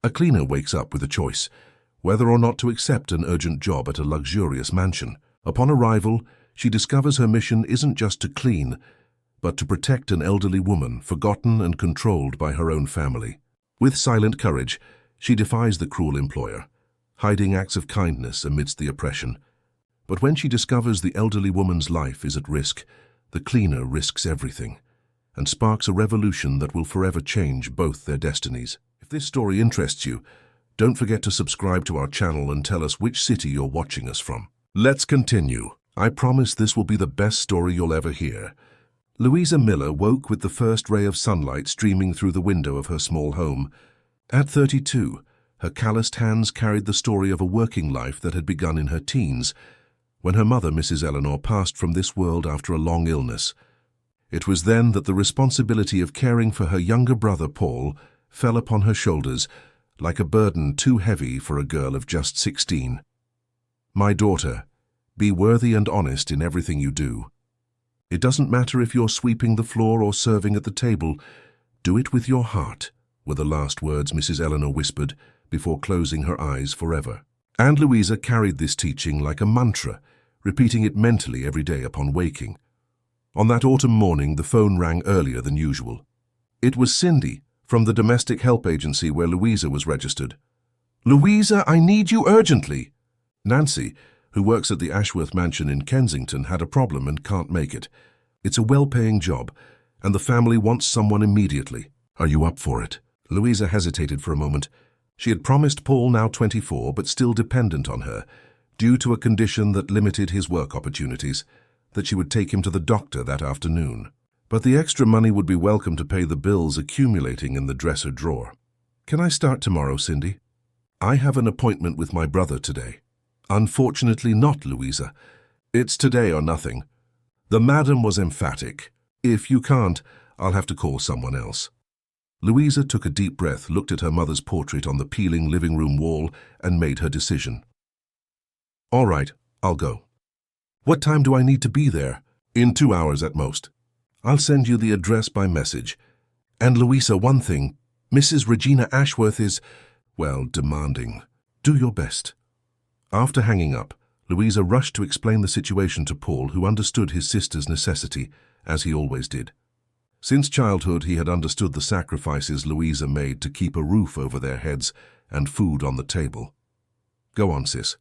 A cleaner wakes up with a choice, whether or not to accept an urgent job at a luxurious mansion. Upon arrival, she discovers her mission isn't just to clean, but to protect an elderly woman forgotten and controlled by her own family. With silent courage, she defies the cruel employer, hiding acts of kindness amidst the oppression. But when she discovers the elderly woman's life is at risk, the cleaner risks everything, and sparks a revolution that will forever change both their destinies. If this story interests you, don't forget to subscribe to our channel and tell us which city you're watching us from. Let's continue. I promise this will be the best story you'll ever hear. Louisa Miller woke with the first ray of sunlight streaming through the window of her small home. At 32, her calloused hands carried the story of a working life that had begun in her teens, when her mother, Mrs. Eleanor, passed from this world after a long illness. It was then that the responsibility of caring for her younger brother, Paul, fell upon her shoulders, like a burden too heavy for a girl of just 16. My daughter, be worthy and honest in everything you do. It doesn't matter if you're sweeping the floor or serving at the table. Do it with your heart, were the last words Mrs. Eleanor whispered before closing her eyes forever. And Louisa carried this teaching like a mantra, repeating it mentally every day upon waking. On that autumn morning, the phone rang earlier than usual. It was Cindy, from the domestic help agency where Louisa was registered. "Louisa, I need you urgently." Nancy, who works at the Ashworth Mansion in Kensington, had a problem and can't make it. It's a well-paying job, and the family wants someone immediately. Are you up for it? Louisa hesitated for a moment. She had promised Paul, now 24, but still dependent on her, due to a condition that limited his work opportunities, that she would take him to the doctor that afternoon. But the extra money would be welcome to pay the bills accumulating in the dresser drawer. "Can I start tomorrow, Cindy? I have an appointment with my brother today." "Unfortunately not, Louisa. It's today or nothing." The madam was emphatic. "If you can't, I'll have to call someone else." Louisa took a deep breath, looked at her mother's portrait on the peeling living room wall, and made her decision. "All right, I'll go." "What time do I need to be there?" "In 2 hours at most. I'll send you the address by message. And Louisa, one thing, Mrs. Regina Ashworth is, well, demanding. Do your best." After hanging up, Louisa rushed to explain the situation to Paul, who understood his sister's necessity, as he always did. Since childhood, he had understood the sacrifices Louisa made to keep a roof over their heads and food on the table. "Go on, sis."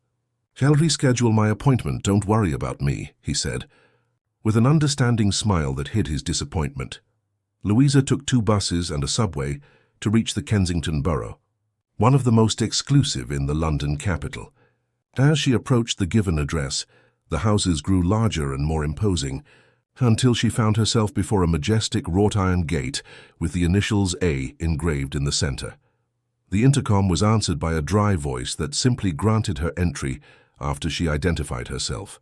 "Shall reschedule my appointment, don't worry about me," he said, with an understanding smile that hid his disappointment. Louisa took 2 buses and a subway to reach the Kensington borough, one of the most exclusive in the London capital. As she approached the given address, the houses grew larger and more imposing, until she found herself before a majestic wrought-iron gate with the initials A engraved in the center. The intercom was answered by a dry voice that simply granted her entry after she identified herself.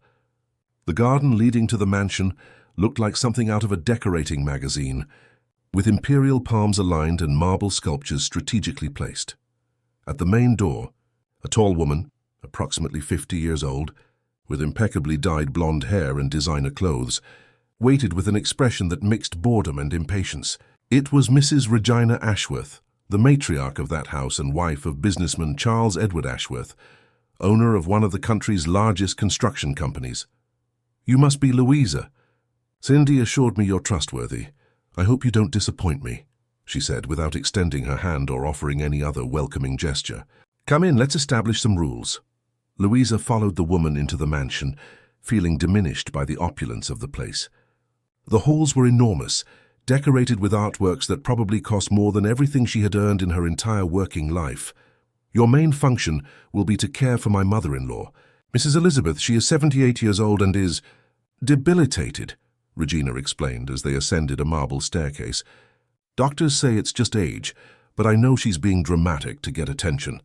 The garden leading to the mansion looked like something out of a decorating magazine, with imperial palms aligned and marble sculptures strategically placed. At the main door, a tall woman, approximately 50 years old, with impeccably dyed blonde hair and designer clothes, waited with an expression that mixed boredom and impatience. It was Mrs. Regina Ashworth, the matriarch of that house and wife of businessman Charles Edward Ashworth, owner of one of the country's largest construction companies. "You must be Louisa. Cindy assured me you're trustworthy. I hope you don't disappoint me," she said, without extending her hand or offering any other welcoming gesture. "Come in, let's establish some rules." Louisa followed the woman into the mansion, feeling diminished by the opulence of the place. The halls were enormous, decorated with artworks that probably cost more than everything she had earned in her entire working life. "Your main function will be to care for my mother-in-law, Mrs. Elizabeth. She is 78 years old and is debilitated," Regina explained as they ascended a marble staircase. "Doctors say it's just age, but I know she's being dramatic to get attention,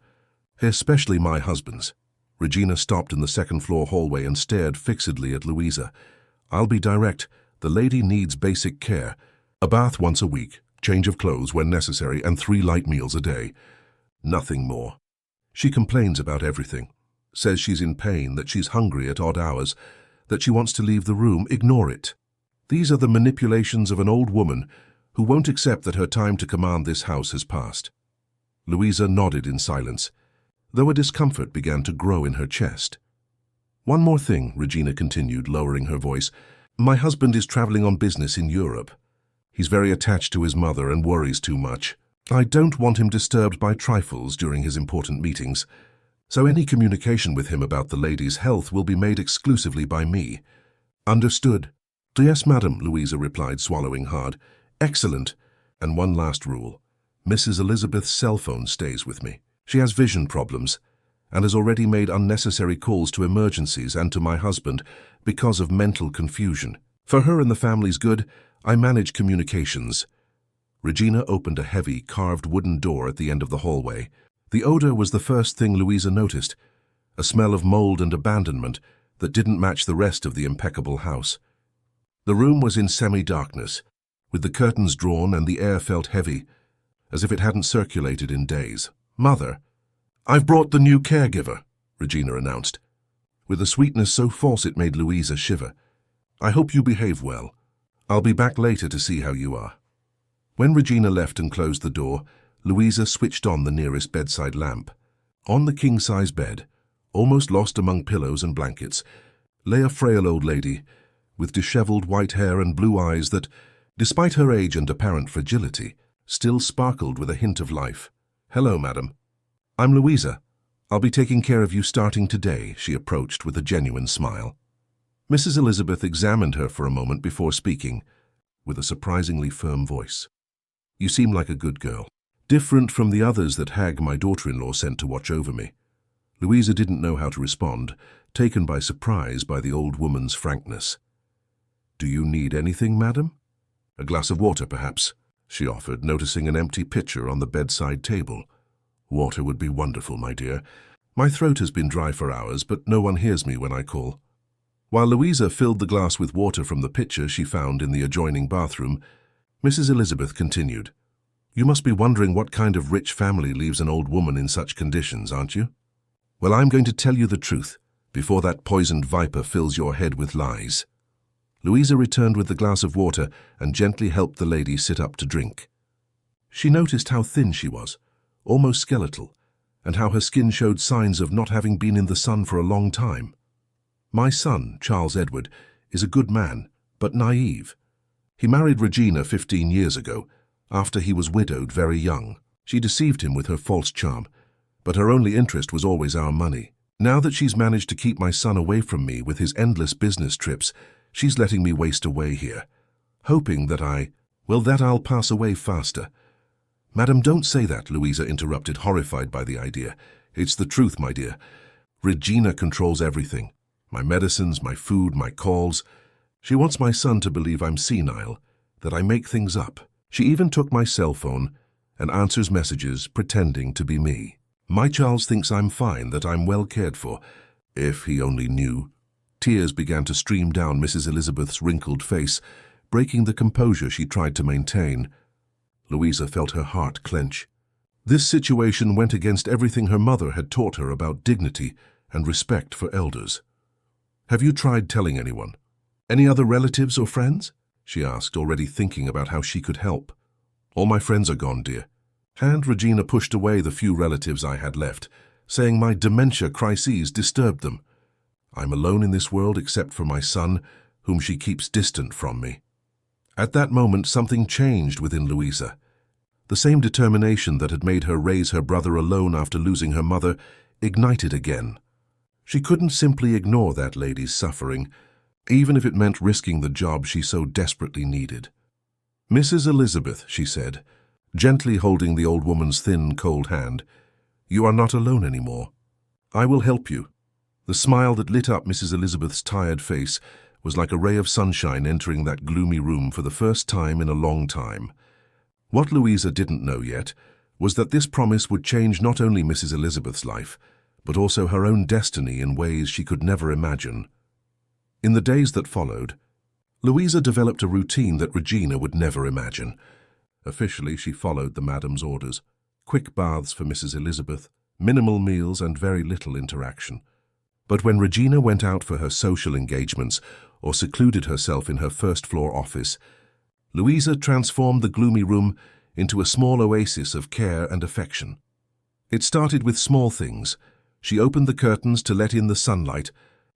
especially my husband's." Regina stopped in the second-floor hallway and stared fixedly at Louisa. "I'll be direct. The lady needs basic care. A bath once a week, change of clothes when necessary, and 3 light meals a day. Nothing more. She complains about everything. Says she's in pain, that she's hungry at odd hours, that she wants to leave the room. Ignore it. These are the manipulations of an old woman who won't accept that her time to command this house has passed." Louisa nodded in silence, though a discomfort began to grow in her chest. "One more thing," Regina continued, lowering her voice. "My husband is traveling on business in Europe. He's very attached to his mother and worries too much. I don't want him disturbed by trifles during his important meetings, so any communication with him about the lady's health will be made exclusively by me." "Understood." "Yes, madam," Louisa replied, swallowing hard. "Excellent. And one last rule. Mrs. Elizabeth's cell phone stays with me. She has vision problems and has already made unnecessary calls to emergencies and to my husband because of mental confusion. For her and the family's good, I manage communications." Regina opened a heavy, carved wooden door at the end of the hallway. The odor was the first thing Louisa noticed, a smell of mold and abandonment that didn't match the rest of the impeccable house. The room was in semi-darkness, with the curtains drawn, and the air felt heavy, as if it hadn't circulated in days. "Mother, I've brought the new caregiver," Regina announced, with a sweetness so false it made Louisa shiver. "I hope you behave well. I'll be back later to see how you are." When Regina left and closed the door, Louisa switched on the nearest bedside lamp. On the king-size bed, almost lost among pillows and blankets, lay a frail old lady with disheveled white hair and blue eyes that, despite her age and apparent fragility, still sparkled with a hint of life. "Hello, madam. I'm Louisa. I'll be taking care of you starting today," she approached with a genuine smile. Mrs. Elizabeth examined her for a moment before speaking, with a surprisingly firm voice. "You seem like a good girl. Different from the others that Hag, my daughter-in-law, sent to watch over me." Louisa didn't know how to respond, taken by surprise by the old woman's frankness. "Do you need anything, madam? A glass of water, perhaps?" she offered, noticing an empty pitcher on the bedside table. "Water would be wonderful, my dear. My throat has been dry for hours, but no one hears me when I call." While Louisa filled the glass with water from the pitcher she found in the adjoining bathroom, Mrs. Elizabeth continued, "You must be wondering what kind of rich family leaves an old woman in such conditions, aren't you? Well, I'm going to tell you the truth, before that poisoned viper fills your head with lies." Louisa returned with the glass of water and gently helped the lady sit up to drink. She noticed how thin she was, almost skeletal, and how her skin showed signs of not having been in the sun for a long time. "My son, Charles Edward, is a good man, but naive. He married Regina 15 years ago, after he was widowed very young. She deceived him with her false charm, but her only interest was always our money. Now that she's managed to keep my son away from me with his endless business trips, she's letting me waste away here, hoping that I'll pass away faster." "Madam, don't say that," Louisa interrupted, horrified by the idea. "It's the truth, my dear. Regina controls everything. My medicines, my food, my calls. She wants my son to believe I'm senile, that I make things up. She even took my cell phone and answers messages pretending to be me. My Charles thinks I'm fine, that I'm well cared for. If he only knew." Tears began to stream down Mrs. Elizabeth's wrinkled face, breaking the composure she tried to maintain. Louisa felt her heart clench. This situation went against everything her mother had taught her about dignity and respect for elders. "Have you tried telling anyone? Any other relatives or friends?" she asked, already thinking about how she could help. "All my friends are gone, dear." And Regina pushed away the few relatives I had left, saying my dementia crises disturbed them. "I'm alone in this world except for my son, whom she keeps distant from me." At that moment, something changed within Louisa. The same determination that had made her raise her brother alone after losing her mother ignited again. She couldn't simply ignore that lady's suffering, even if it meant risking the job she so desperately needed. "Mrs. Elizabeth," she said, gently holding the old woman's thin, cold hand, "you are not alone anymore. I will help you." The smile that lit up Mrs. Elizabeth's tired face was like a ray of sunshine entering that gloomy room for the first time in a long time. What Louisa didn't know yet was that this promise would change not only Mrs. Elizabeth's life, but also her own destiny in ways she could never imagine. In the days that followed, Louisa developed a routine that Regina would never imagine. Officially, she followed the madam's orders. Quick baths for Mrs. Elizabeth, minimal meals and very little interaction. But when Regina went out for her social engagements or secluded herself in her first-floor office, Louisa transformed the gloomy room into a small oasis of care and affection. It started with small things. She opened the curtains to let in the sunlight,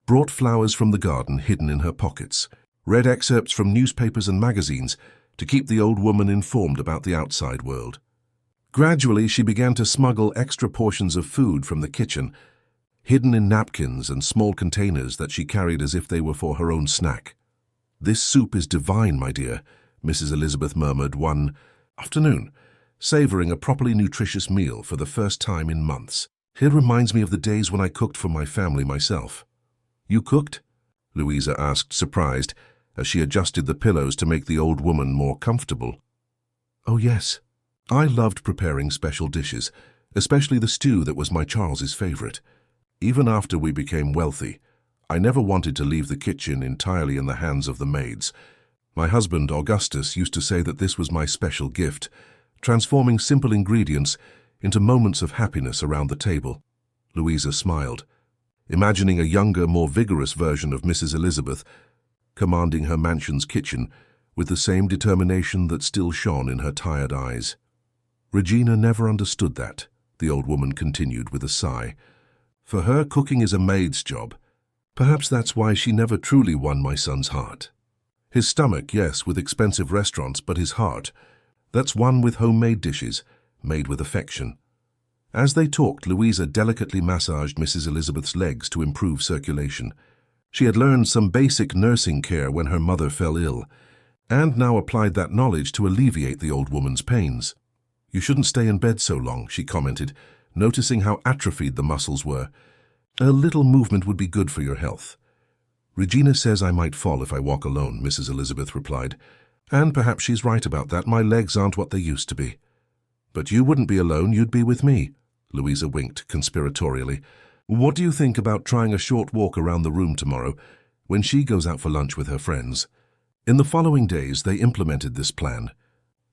brought flowers from the garden hidden in her pockets, read excerpts from newspapers and magazines to keep the old woman informed about the outside world. Gradually, she began to smuggle extra portions of food from the kitchen, hidden in napkins and small containers that she carried as if they were for her own snack. "This soup is divine, my dear," Mrs. Elizabeth murmured one afternoon, savoring a properly nutritious meal for the first time in months. "It reminds me of the days when I cooked for my family myself." "You cooked?" Louisa asked, surprised, as she adjusted the pillows to make the old woman more comfortable. "Oh, yes. I loved preparing special dishes, especially the stew that was my Charles's favorite. Even after we became wealthy, I never wanted to leave the kitchen entirely in the hands of the maids. My husband, Augustus, used to say that this was my special gift, transforming simple ingredients into moments of happiness around the table." Louisa smiled, imagining a younger, more vigorous version of Mrs. Elizabeth commanding her mansion's kitchen with the same determination that still shone in her tired eyes. "Regina never understood that," the old woman continued with a sigh. "For her, cooking is a maid's job. Perhaps that's why she never truly won my son's heart. His stomach, yes, with expensive restaurants, but his heart, that's won with homemade dishes, made with affection." As they talked, Louisa delicately massaged Mrs. Elizabeth's legs to improve circulation. She had learned some basic nursing care when her mother fell ill, and now applied that knowledge to alleviate the old woman's pains. "You shouldn't stay in bed so long," she commented, noticing how atrophied the muscles were. "A little movement would be good for your health." "Regina says I might fall if I walk alone," Mrs. Elizabeth replied. "And perhaps she's right about that. My legs aren't what they used to be." "But you wouldn't be alone, you'd be with me," Louisa winked conspiratorially. "What do you think about trying a short walk around the room tomorrow, when she goes out for lunch with her friends?" In the following days, they implemented this plan.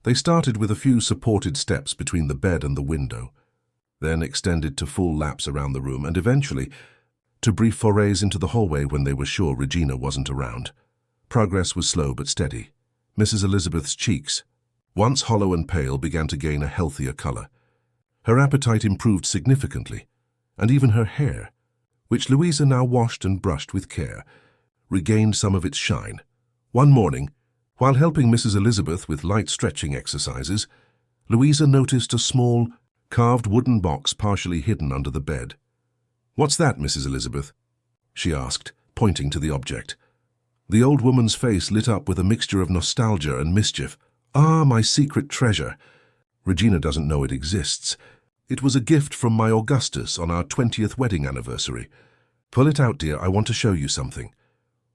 They started with a few supported steps between the bed and the window, then extended to full laps around the room, and eventually to brief forays into the hallway when they were sure Regina wasn't around. Progress was slow but steady. Mrs. Elizabeth's cheeks, once hollow and pale, began to gain a healthier color. Her appetite improved significantly, and even her hair, which Louisa now washed and brushed with care, regained some of its shine. One morning, while helping Mrs. Elizabeth with light stretching exercises, Louisa noticed a small, carved wooden box partially hidden under the bed. "What's that, Mrs. Elizabeth?" she asked, pointing to the object. The old woman's face lit up with a mixture of nostalgia and mischief. "Ah, my secret treasure. Regina doesn't know it exists. It was a gift from my Augustus on our 20th wedding anniversary. Pull it out, dear, I want to show you something."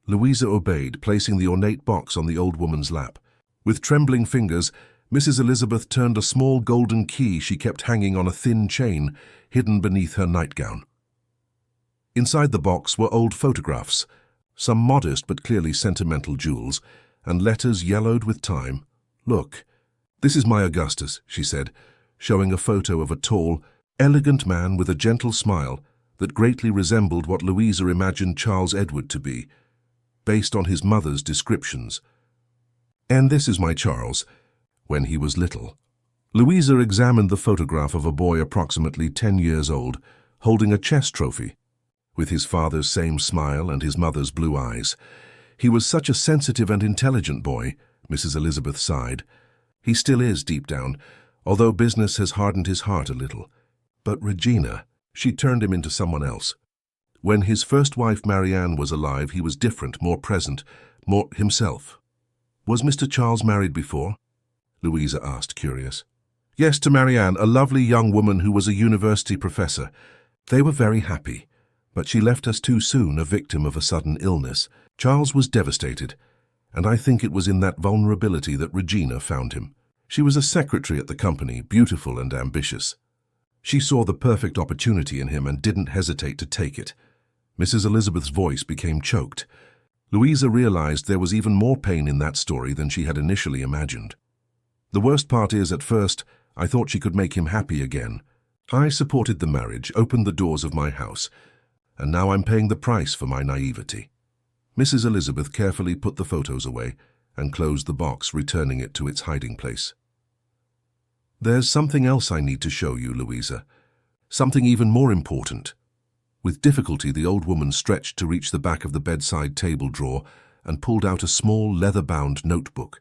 Louisa obeyed, placing the ornate box on the old woman's lap. With trembling fingers, Mrs. Elizabeth turned a small golden key she kept hanging on a thin chain hidden beneath her nightgown. Inside the box were old photographs, some modest but clearly sentimental jewels, and letters yellowed with time. "Look, this is my Augustus," she said, showing a photo of a tall, elegant man with a gentle smile that greatly resembled what Louisa imagined Charles Edward to be, based on his mother's descriptions. "And this is my Charles, when he was little." Louisa examined the photograph of a boy approximately 10 years old, holding a chess trophy, with his father's same smile and his mother's blue eyes. "He was such a sensitive and intelligent boy," Mrs. Elizabeth sighed. "He still is, deep down, although business has hardened his heart a little. But Regina, she turned him into someone else. When his first wife Marianne was alive, he was different, more present, more himself." "Was Mr. Charles married before?" Louisa asked, curious. "Yes, to Marianne, a lovely young woman who was a university professor. They were very happy, but she left us too soon, a victim of a sudden illness. Charles was devastated, and I think it was in that vulnerability that Regina found him. She was a secretary at the company, beautiful and ambitious. She saw the perfect opportunity in him and didn't hesitate to take it." Mrs. Elizabeth's voice became choked. Louisa realized there was even more pain in that story than she had initially imagined. "The worst part is, at first, I thought she could make him happy again. I supported the marriage, opened the doors of my house, and now I'm paying the price for my naivety." Mrs. Elizabeth carefully put the photos away and closed the box, returning it to its hiding place. "There's something else I need to show you, Louisa." Something even more important. With difficulty, the old woman stretched to reach the back of the bedside table drawer and pulled out a small, leather-bound notebook.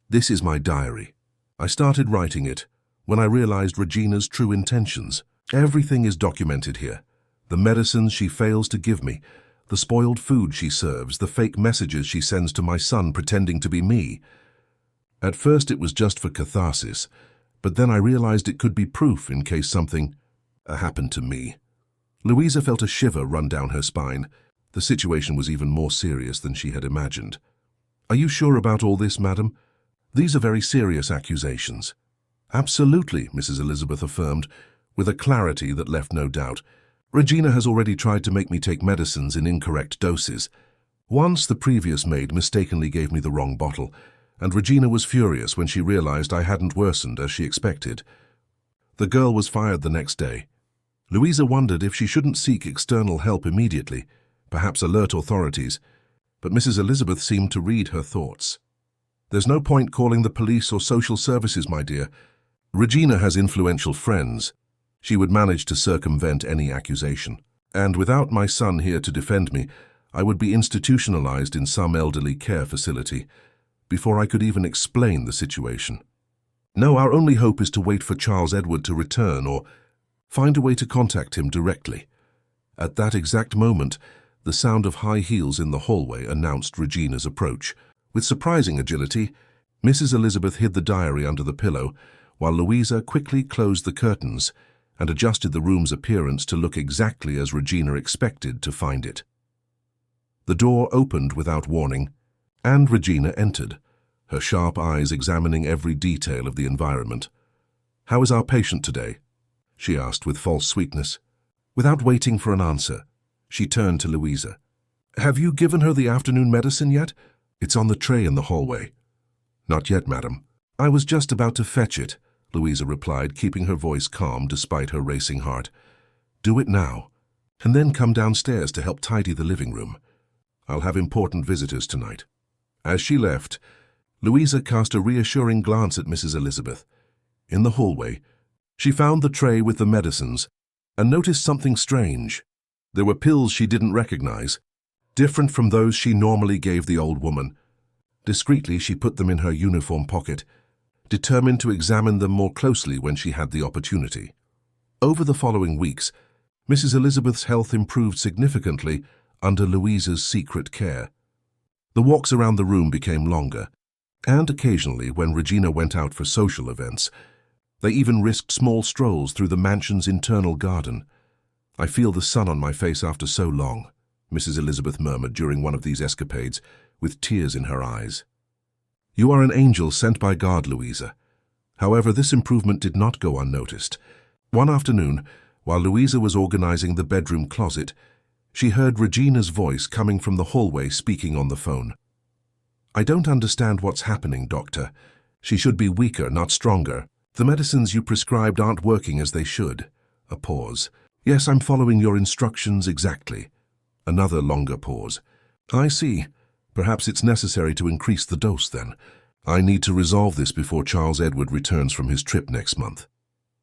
This is my diary. I started writing it when I realized Regina's true intentions. Everything is documented here. The medicines she fails to give me, the spoiled food she serves, the fake messages she sends to my son pretending to be me. At first it was just for catharsis, but then I realized it could be proof in case something happened to me. Louisa felt a shiver run down her spine. The situation was even more serious than she had imagined. "Are you sure about all this, madam? These are very serious accusations." "Absolutely," Mrs. Elizabeth affirmed, with a clarity that left no doubt. "Regina has already tried to make me take medicines in incorrect doses. Once the previous maid mistakenly gave me the wrong bottle, and Regina was furious when she realized I hadn't worsened as she expected. The girl was fired the next day." Louisa wondered if she shouldn't seek external help immediately, perhaps alert authorities, but Mrs. Elizabeth seemed to read her thoughts. "There's no point calling the police or social services, my dear. Regina has influential friends. She would manage to circumvent any accusation. And without my son here to defend me, I would be institutionalized in some elderly care facility before I could even explain the situation. No, our only hope is to wait for Charles Edward to return or find a way to contact him directly." At that exact moment, the sound of high heels in the hallway announced Regina's approach. With surprising agility, Mrs. Elizabeth hid the diary under the pillow, while Louisa quickly closed the curtains and adjusted the room's appearance to look exactly as Regina expected to find it. The door opened without warning, and Regina entered, her sharp eyes examining every detail of the environment. "How is our patient today?" she asked with false sweetness. Without waiting for an answer, she turned to Louisa. "Have you given her the afternoon medicine yet? It's on the tray in the hallway." "Not yet, madam. I was just about to fetch it," Louisa replied, keeping her voice calm despite her racing heart. "Do it now, and then come downstairs to help tidy the living room. I'll have important visitors tonight." As she left, Louisa cast a reassuring glance at Mrs. Elizabeth. In the hallway, she found the tray with the medicines and noticed something strange. There were pills she didn't recognize, different from those she normally gave the old woman. Discreetly, she put them in her uniform pocket, determined to examine them more closely when she had the opportunity. Over the following weeks, Mrs. Elizabeth's health improved significantly under Louisa's secret care. The walks around the room became longer, and occasionally, when Regina went out for social events, they even risked small strolls through the mansion's internal garden. "I feel the sun on my face after so long," Mrs. Elizabeth murmured during one of these escapades, with tears in her eyes. "You are an angel sent by God, Louisa." However, this improvement did not go unnoticed. One afternoon, while Louisa was organizing the bedroom closet, she heard Regina's voice coming from the hallway speaking on the phone. "I don't understand what's happening, doctor. She should be weaker, not stronger. The medicines you prescribed aren't working as they should." A pause. "Yes, I'm following your instructions exactly." Another longer pause. "I see. Perhaps it's necessary to increase the dose then. I need to resolve this before Charles Edward returns from his trip next month."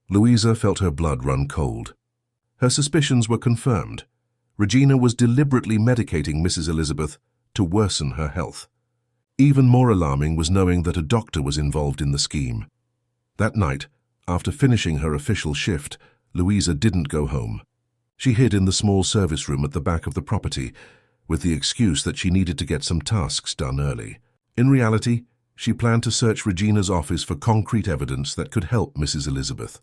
Louisa felt her blood run cold. Her suspicions were confirmed. Regina was deliberately medicating Mrs. Elizabeth to worsen her health. Even more alarming was knowing that a doctor was involved in the scheme. That night, after finishing her official shift, Louisa didn't go home. She hid in the small service room at the back of the property, with the excuse that she needed to get some tasks done early. In reality, she planned to search Regina's office for concrete evidence that could help Mrs. Elizabeth.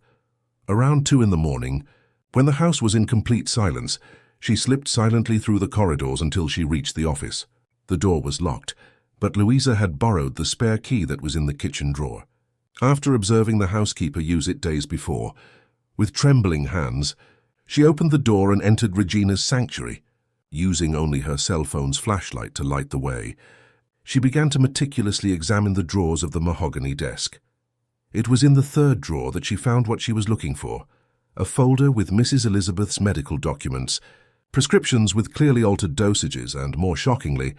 Around 2 in the morning, when the house was in complete silence, she slipped silently through the corridors until she reached the office. The door was locked, but Louisa had borrowed the spare key that was in the kitchen drawer. After observing the housekeeper use it days before, with trembling hands, she opened the door and entered Regina's sanctuary. Using only her cell phone's flashlight to light the way, she began to meticulously examine the drawers of the mahogany desk. It was in the 3rd drawer that she found what she was looking for, a folder with Mrs. Elizabeth's medical documents, prescriptions with clearly altered dosages, and, more shockingly,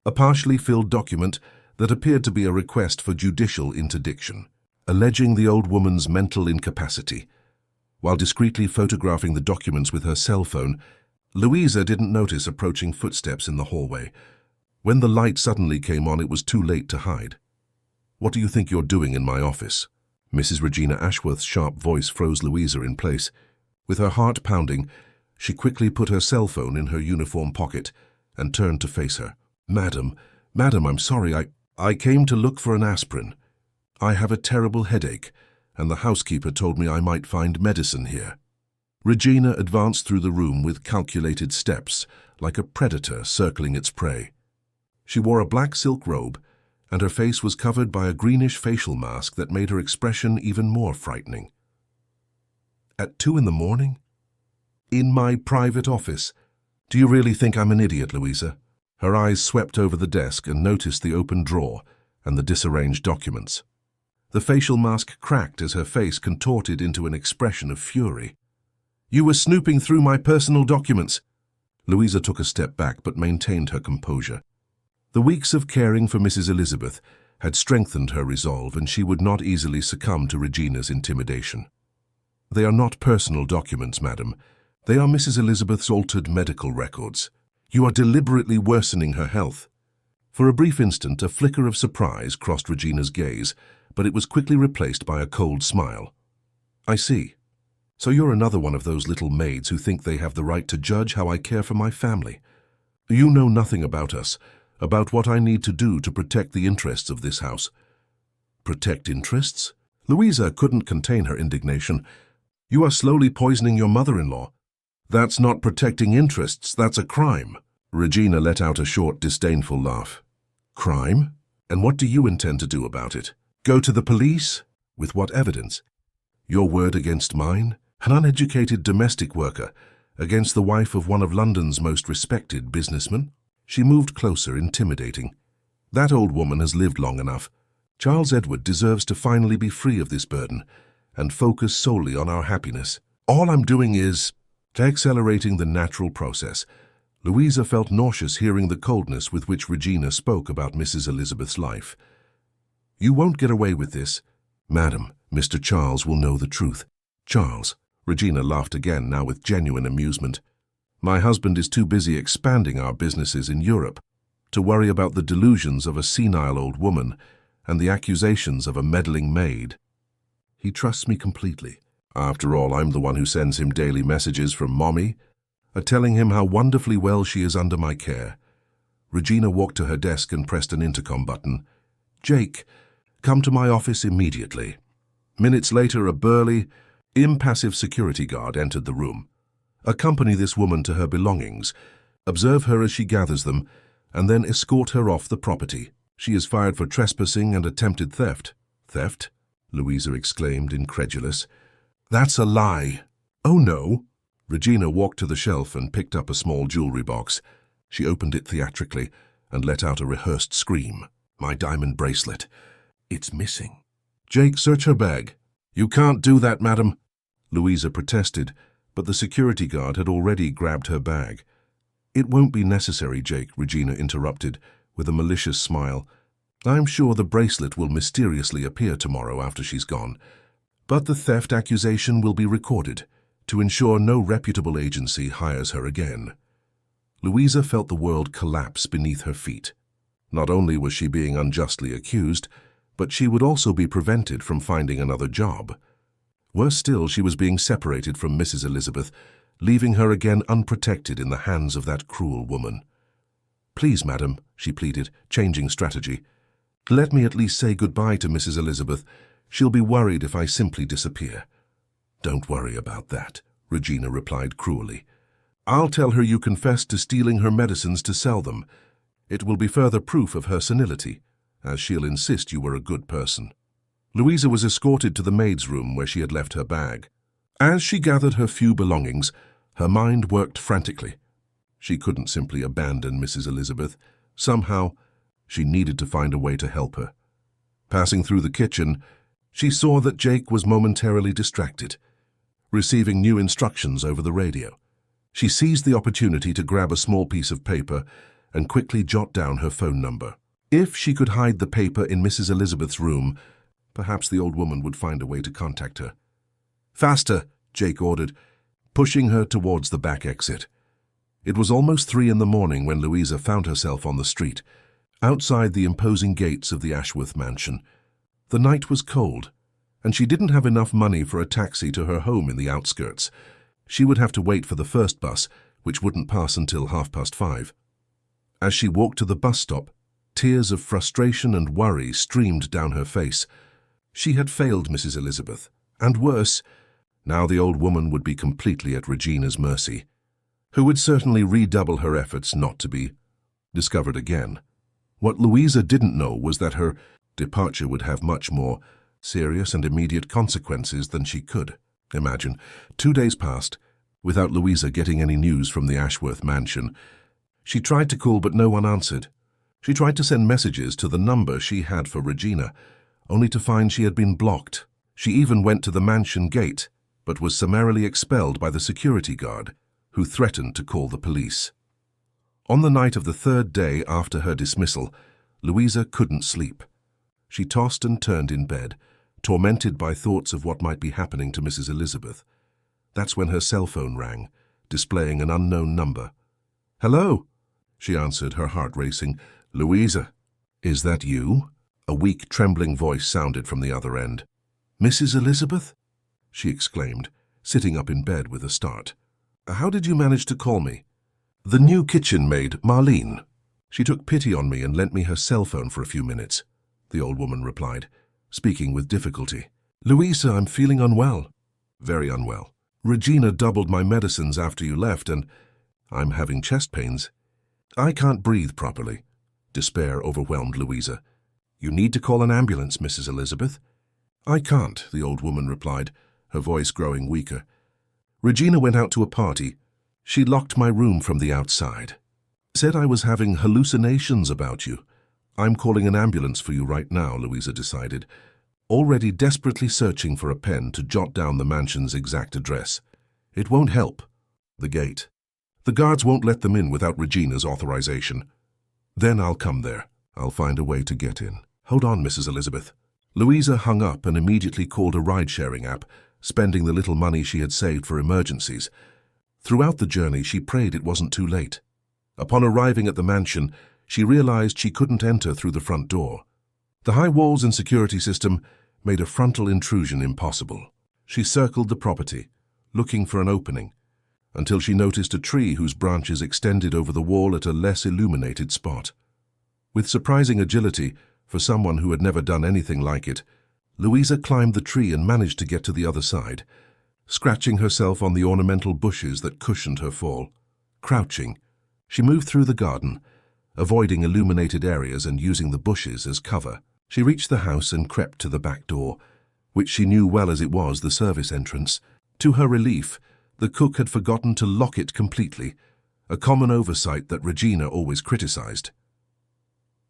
a partially filled document that appeared to be a request for judicial interdiction, alleging the old woman's mental incapacity. While discreetly photographing the documents with her cell phone, Louisa didn't notice approaching footsteps in the hallway. When the light suddenly came on, it was too late to hide. "What do you think you're doing in my office?" Mrs. Regina Ashworth's sharp voice froze Louisa in place. With her heart pounding, she quickly put her cell phone in her uniform pocket and turned to face her. Madam, I'm sorry, I came to look for an aspirin. I have a terrible headache, and the housekeeper told me I might find medicine here." Regina advanced through the room with calculated steps, like a predator circling its prey. She wore a black silk robe, and her face was covered by a greenish facial mask that made her expression even more frightening. "At 2 in the morning? In my private office? Do you really think I'm an idiot, Louisa?" Her eyes swept over the desk and noticed the open drawer and the disarranged documents. The facial mask cracked as her face contorted into an expression of fury. "You were snooping through my personal documents." Louisa took a step back but maintained her composure. The weeks of caring for Mrs. Elizabeth had strengthened her resolve, and she would not easily succumb to Regina's intimidation. "They are not personal documents, madam. They are Mrs. Elizabeth's altered medical records. You are deliberately worsening her health." For a brief instant, a flicker of surprise crossed Regina's gaze, but it was quickly replaced by a cold smile. "I see. So you're another one of those little maids who think they have the right to judge how I care for my family. You know nothing about us, about what I need to do to protect the interests of this house." "Protect interests?" Louisa couldn't contain her indignation. "You are slowly poisoning your mother-in-law. That's not protecting interests, that's a crime." Regina let out a short, disdainful laugh. "Crime? And what do you intend to do about it? Go to the police? With what evidence? Your word against mine? An uneducated domestic worker against the wife of one of London's most respected businessmen?" She moved closer, intimidating. "That old woman has lived long enough. Charles Edward deserves to finally be free of this burden and focus solely on our happiness. All I'm doing is accelerating the natural process." Louisa felt nauseous hearing the coldness with which Regina spoke about Mrs. Elizabeth's life. "You won't get away with this. Madam, Mr. Charles will know the truth." "Charles?" Regina laughed again, now with genuine amusement. "My husband is too busy expanding our businesses in Europe to worry about the delusions of a senile old woman and the accusations of a meddling maid. He trusts me completely. After all, I'm the one who sends him daily messages from Mommy, telling him how wonderfully well she is under my care." Regina walked to her desk and pressed an intercom button. "Jake, come to my office immediately." Minutes later, a burly, impassive security guard entered the room. "Accompany this woman to her belongings, observe her as she gathers them, and then escort her off the property. She is fired for trespassing and attempted theft." "Theft?" Louisa exclaimed, incredulous. "That's a lie." "Oh, no." Regina walked to the shelf and picked up a small jewelry box. She opened it theatrically and let out a rehearsed scream. "My diamond bracelet. It's missing." "Jake, search her bag." "You can't do that, madam." Louisa protested, but the security guard had already grabbed her bag. "It won't be necessary, Jake," Regina interrupted, with a malicious smile. "I'm sure the bracelet will mysteriously appear tomorrow after she's gone. But the theft accusation will be recorded to ensure no reputable agency hires her again." Louisa felt the world collapse beneath her feet. Not only was she being unjustly accused, but she would also be prevented from finding another job. Worse still, she was being separated from Mrs. Elizabeth, leaving her again unprotected in the hands of that cruel woman. "Please, madam," she pleaded, changing strategy. "Let me at least say goodbye to Mrs. Elizabeth. She'll be worried if I simply disappear." "Don't worry about that," Regina replied cruelly. "I'll tell her you confessed to stealing her medicines to sell them. It will be further proof of her senility, as she'll insist you were a good person." Louisa was escorted to the maid's room where she had left her bag. As she gathered her few belongings, her mind worked frantically. She couldn't simply abandon Mrs. Elizabeth. Somehow, she needed to find a way to help her. Passing through the kitchen, she saw that Jake was momentarily distracted, receiving new instructions over the radio. She seized the opportunity to grab a small piece of paper and quickly jot down her phone number. If she could hide the paper in Mrs. Elizabeth's room, perhaps the old woman would find a way to contact her. "Faster!" Jake ordered, pushing her towards the back exit. It was almost 3 in the morning when Louisa found herself on the street, outside the imposing gates of the Ashworth mansion. The night was cold, and she didn't have enough money for a taxi to her home in the outskirts. She would have to wait for the first bus, which wouldn't pass until 5:30. As she walked to the bus stop, tears of frustration and worry streamed down her face. She had failed Mrs. Elizabeth, and worse, now the old woman would be completely at Regina's mercy, who would certainly redouble her efforts not to be discovered again. What Louisa didn't know was that her departure would have much more serious and immediate consequences than she could imagine. 2 days passed without Louisa getting any news from the Ashworth mansion. She tried to call, but no one answered. She tried to send messages to the number she had for Regina, only to find she had been blocked. She even went to the mansion gate, but was summarily expelled by the security guard, who threatened to call the police. On the night of the 3rd day after her dismissal, Louisa couldn't sleep. She tossed and turned in bed, tormented by thoughts of what might be happening to Mrs. Elizabeth. That's when her cell phone rang, displaying an unknown number. "Hello," she answered, her heart racing. "Louisa, is that you?" A weak, trembling voice sounded from the other end. "Mrs. Elizabeth?" she exclaimed, sitting up in bed with a start. "How did you manage to call me?" "The new kitchen maid, Marlene. She took pity on me and lent me her cell phone for a few minutes," the old woman replied, speaking with difficulty. "Louisa, I'm feeling unwell." "Very unwell. Regina doubled my medicines after you left, and I'm having chest pains. I can't breathe properly." Despair overwhelmed Louisa. "You need to call an ambulance, Mrs. Elizabeth." "I can't," the old woman replied, her voice growing weaker. "Regina went out to a party. She locked my room from the outside. Said I was having hallucinations about you. I'm calling an ambulance for you right now," Louisa decided, already desperately searching for a pen to jot down the mansion's exact address. "It won't help. The gate. The guards won't let them in without Regina's authorization. Then I'll come there. I'll find a way to get in." "Hold on, Mrs. Elizabeth." Louisa hung up and immediately called a ride-sharing app, spending the little money she had saved for emergencies. Throughout the journey, she prayed it wasn't too late. Upon arriving at the mansion, she realized she couldn't enter through the front door. The high walls and security system made a frontal intrusion impossible. She circled the property, looking for an opening, until she noticed a tree whose branches extended over the wall at a less illuminated spot. With surprising agility, for someone who had never done anything like it, Louisa climbed the tree and managed to get to the other side, scratching herself on the ornamental bushes that cushioned her fall. Crouching, she moved through the garden, avoiding illuminated areas and using the bushes as cover. She reached the house and crept to the back door, which she knew well as it was the service entrance. To her relief, the cook had forgotten to lock it completely, a common oversight that Regina always criticized.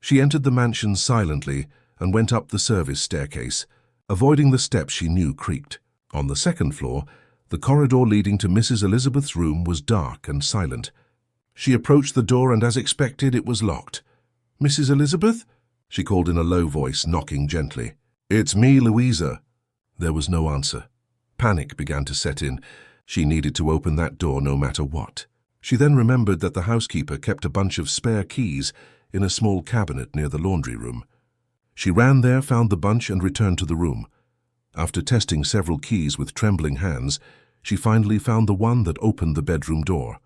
She entered the mansion silently and went up the service staircase, avoiding the steps she knew creaked. On the second floor, the corridor leading to Mrs. Elizabeth's room was dark and silent. She approached the door and, as expected, it was locked. "Mrs. Elizabeth?" she called in a low voice, knocking gently. "It's me, Louisa." There was no answer. Panic began to set in. She needed to open that door no matter what. She then remembered that the housekeeper kept a bunch of spare keys in a small cabinet near the laundry room. She ran there, found the bunch, and returned to the room. After testing several keys with trembling hands, she finally found the one that opened the bedroom door.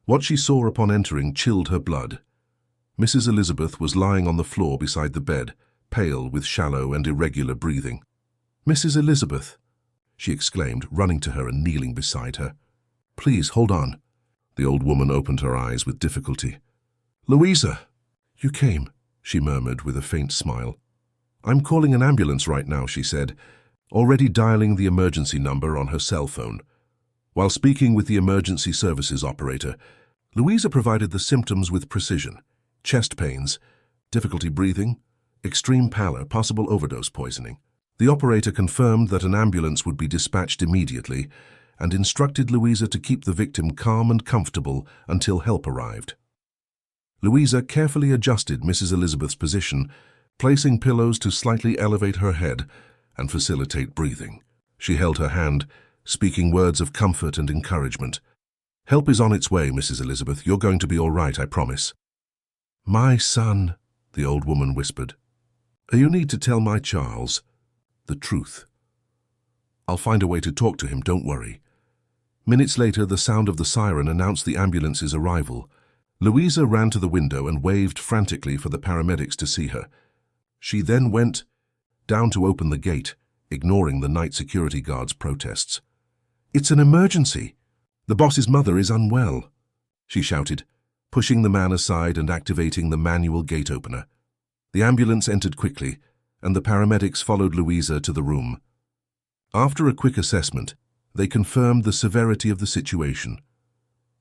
What she saw upon entering chilled her blood. Mrs. Elizabeth was lying on the floor beside the bed, pale with shallow and irregular breathing. "Mrs. Elizabeth," she exclaimed, running to her and kneeling beside her. "Please, hold on." The old woman opened her eyes with difficulty. "Louisa, you came," she murmured with a faint smile. "I'm calling an ambulance right now," she said, already dialing the emergency number on her cell phone. While speaking with the emergency services operator, Louisa provided the symptoms with precision: chest pains, difficulty breathing, extreme pallor, possible overdose poisoning. The operator confirmed that an ambulance would be dispatched immediately and instructed Louisa to keep the victim calm and comfortable until help arrived. Louisa carefully adjusted Mrs. Elizabeth's position, placing pillows to slightly elevate her head and facilitate breathing. She held her hand, speaking words of comfort and encouragement. "Help is on its way, Mrs. Elizabeth. You're going to be all right, I promise." "My son," the old woman whispered. "You need to tell my Charles the truth. I'll find a way to talk to him, don't worry." Minutes later, the sound of the siren announced the ambulance's arrival. Louisa ran to the window and waved frantically for the paramedics to see her. She then went down to open the gate, ignoring the night security guard's protests. "It's an emergency. The boss's mother is unwell," she shouted, pushing the man aside and activating the manual gate opener. The ambulance entered quickly, and the paramedics followed Louisa to the room. After a quick assessment, they confirmed the severity of the situation.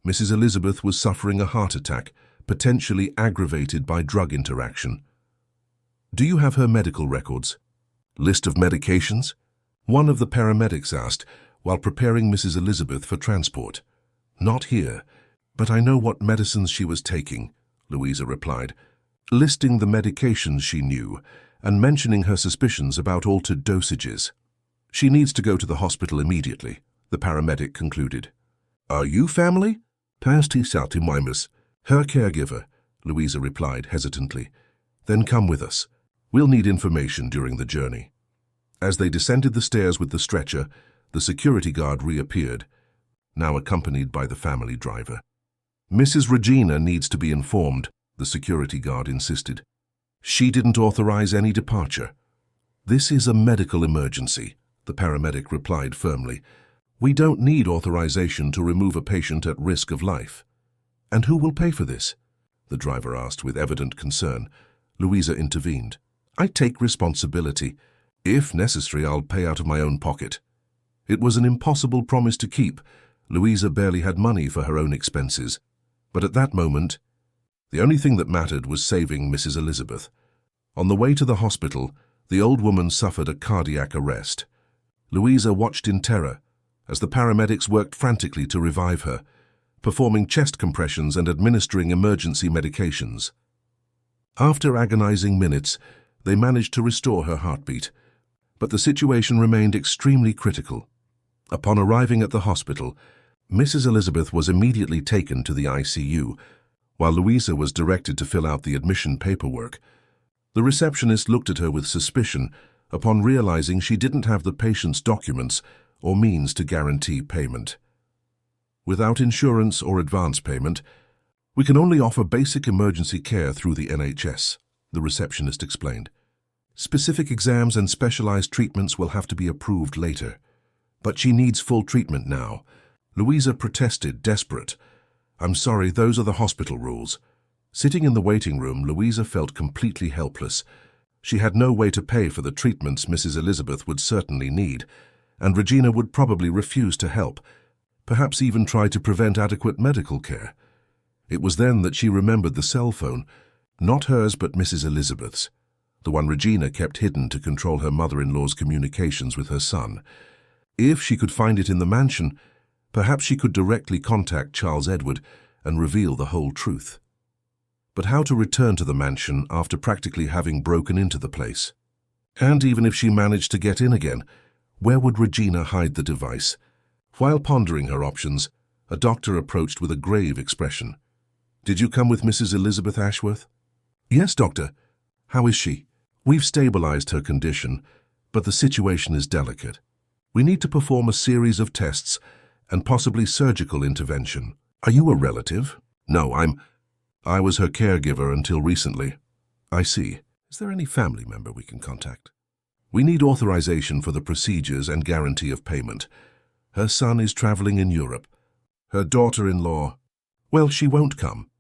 Mrs. Elizabeth was suffering a heart attack, potentially aggravated by drug interaction. "Do you have her medical records?" "List of medications?" one of the paramedics asked, while preparing Mrs. Elizabeth for transport. "Not here, but I know what medicines she was taking," Louisa replied, listing the medications she knew and mentioning her suspicions about altered dosages. "She needs to go to the hospital immediately," the paramedic concluded. "Are you family?" "Pasty Saltimimus, her caregiver," Louisa replied hesitantly. "Then come with us. We'll need information during the journey." As they descended the stairs with the stretcher, the security guard reappeared, now accompanied by the family driver. "Mrs. Regina needs to be informed," the security guard insisted. "She didn't authorize any departure." "This is a medical emergency," the paramedic replied firmly. "We don't need authorization to remove a patient at risk of life." "And who will pay for this?" the driver asked with evident concern. Louisa intervened. "I take responsibility. If necessary, I'll pay out of my own pocket." It was an impossible promise to keep. Louisa barely had money for her own expenses. But at that moment, the only thing that mattered was saving Mrs. Elizabeth. On the way to the hospital, the old woman suffered a cardiac arrest. Louisa watched in terror as the paramedics worked frantically to revive her, performing chest compressions and administering emergency medications. After agonizing minutes, they managed to restore her heartbeat, but the situation remained extremely critical. Upon arriving at the hospital, Mrs. Elizabeth was immediately taken to the ICU, while Louisa was directed to fill out the admission paperwork. The receptionist looked at her with suspicion upon realizing she didn't have the patient's documents or means to guarantee payment. "Without insurance or advance payment, we can only offer basic emergency care through the NHS," the receptionist explained. "Specific exams and specialized treatments will have to be approved later. But she needs full treatment now." Louisa protested, desperate. "I'm sorry, those are the hospital rules." Sitting in the waiting room, Louisa felt completely helpless. She had no way to pay for the treatments Mrs. Elizabeth would certainly need, and Regina would probably refuse to help, perhaps even try to prevent adequate medical care. It was then that she remembered the cell phone, not hers but Mrs. Elizabeth's, the one Regina kept hidden to control her mother-in-law's communications with her son. If she could find it in the mansion, perhaps she could directly contact Charles Edward and reveal the whole truth. But how to return to the mansion after practically having broken into the place? And even if she managed to get in again, where would Regina hide the device? While pondering her options, a doctor approached with a grave expression. "Did you come with Mrs. Elizabeth Ashworth?" "Yes, doctor." "How is she?" "We've stabilized her condition, but the situation is delicate. We need to perform a series of tests and possibly surgical intervention." "Are you a relative?" "No, I was her caregiver until recently." "I see. Is there any family member we can contact?" "We need authorization for the procedures and guarantee of payment. Her son is traveling in Europe. Her daughter-in-law—" "Well, she won't come."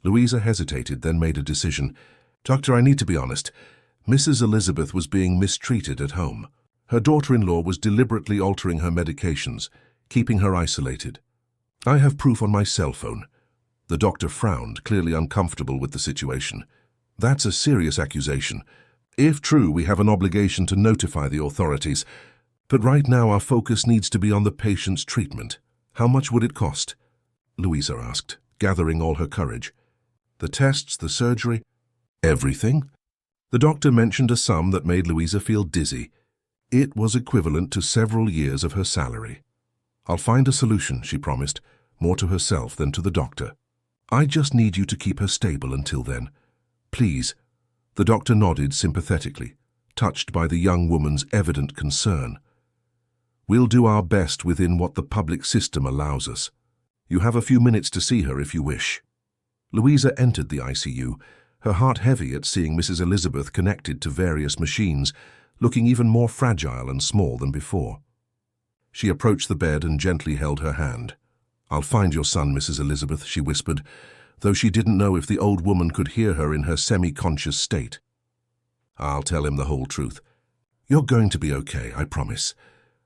Louisa hesitated, then made a decision. "Doctor, I need to be honest. Mrs. Elizabeth was being mistreated at home. Her daughter-in-law was deliberately altering her medications, keeping her isolated. I have proof on my cell phone." The doctor frowned, clearly uncomfortable with the situation. "That's a serious accusation. If true, we have an obligation to notify the authorities. But right now our focus needs to be on the patient's treatment. How much would it cost?" Louisa asked, gathering all her courage. "The tests, the surgery?" "Everything." The doctor mentioned a sum that made Louisa feel dizzy. It was equivalent to several years of her salary. I'll find a solution, she promised, more to herself than to the doctor. I just need you to keep her stable until then. Please. The doctor nodded sympathetically, touched by the young woman's evident concern. We'll do our best within what the public system allows us. You have a few minutes to see her if you wish. Louisa entered the ICU, her heart heavy at seeing Mrs. Elizabeth connected to various machines, looking even more fragile and small than before. She approached the bed and gently held her hand. I'll find your son, Mrs. Elizabeth, she whispered, though she didn't know if the old woman could hear her in her semi-conscious state. I'll tell him the whole truth. You're going to be okay, I promise.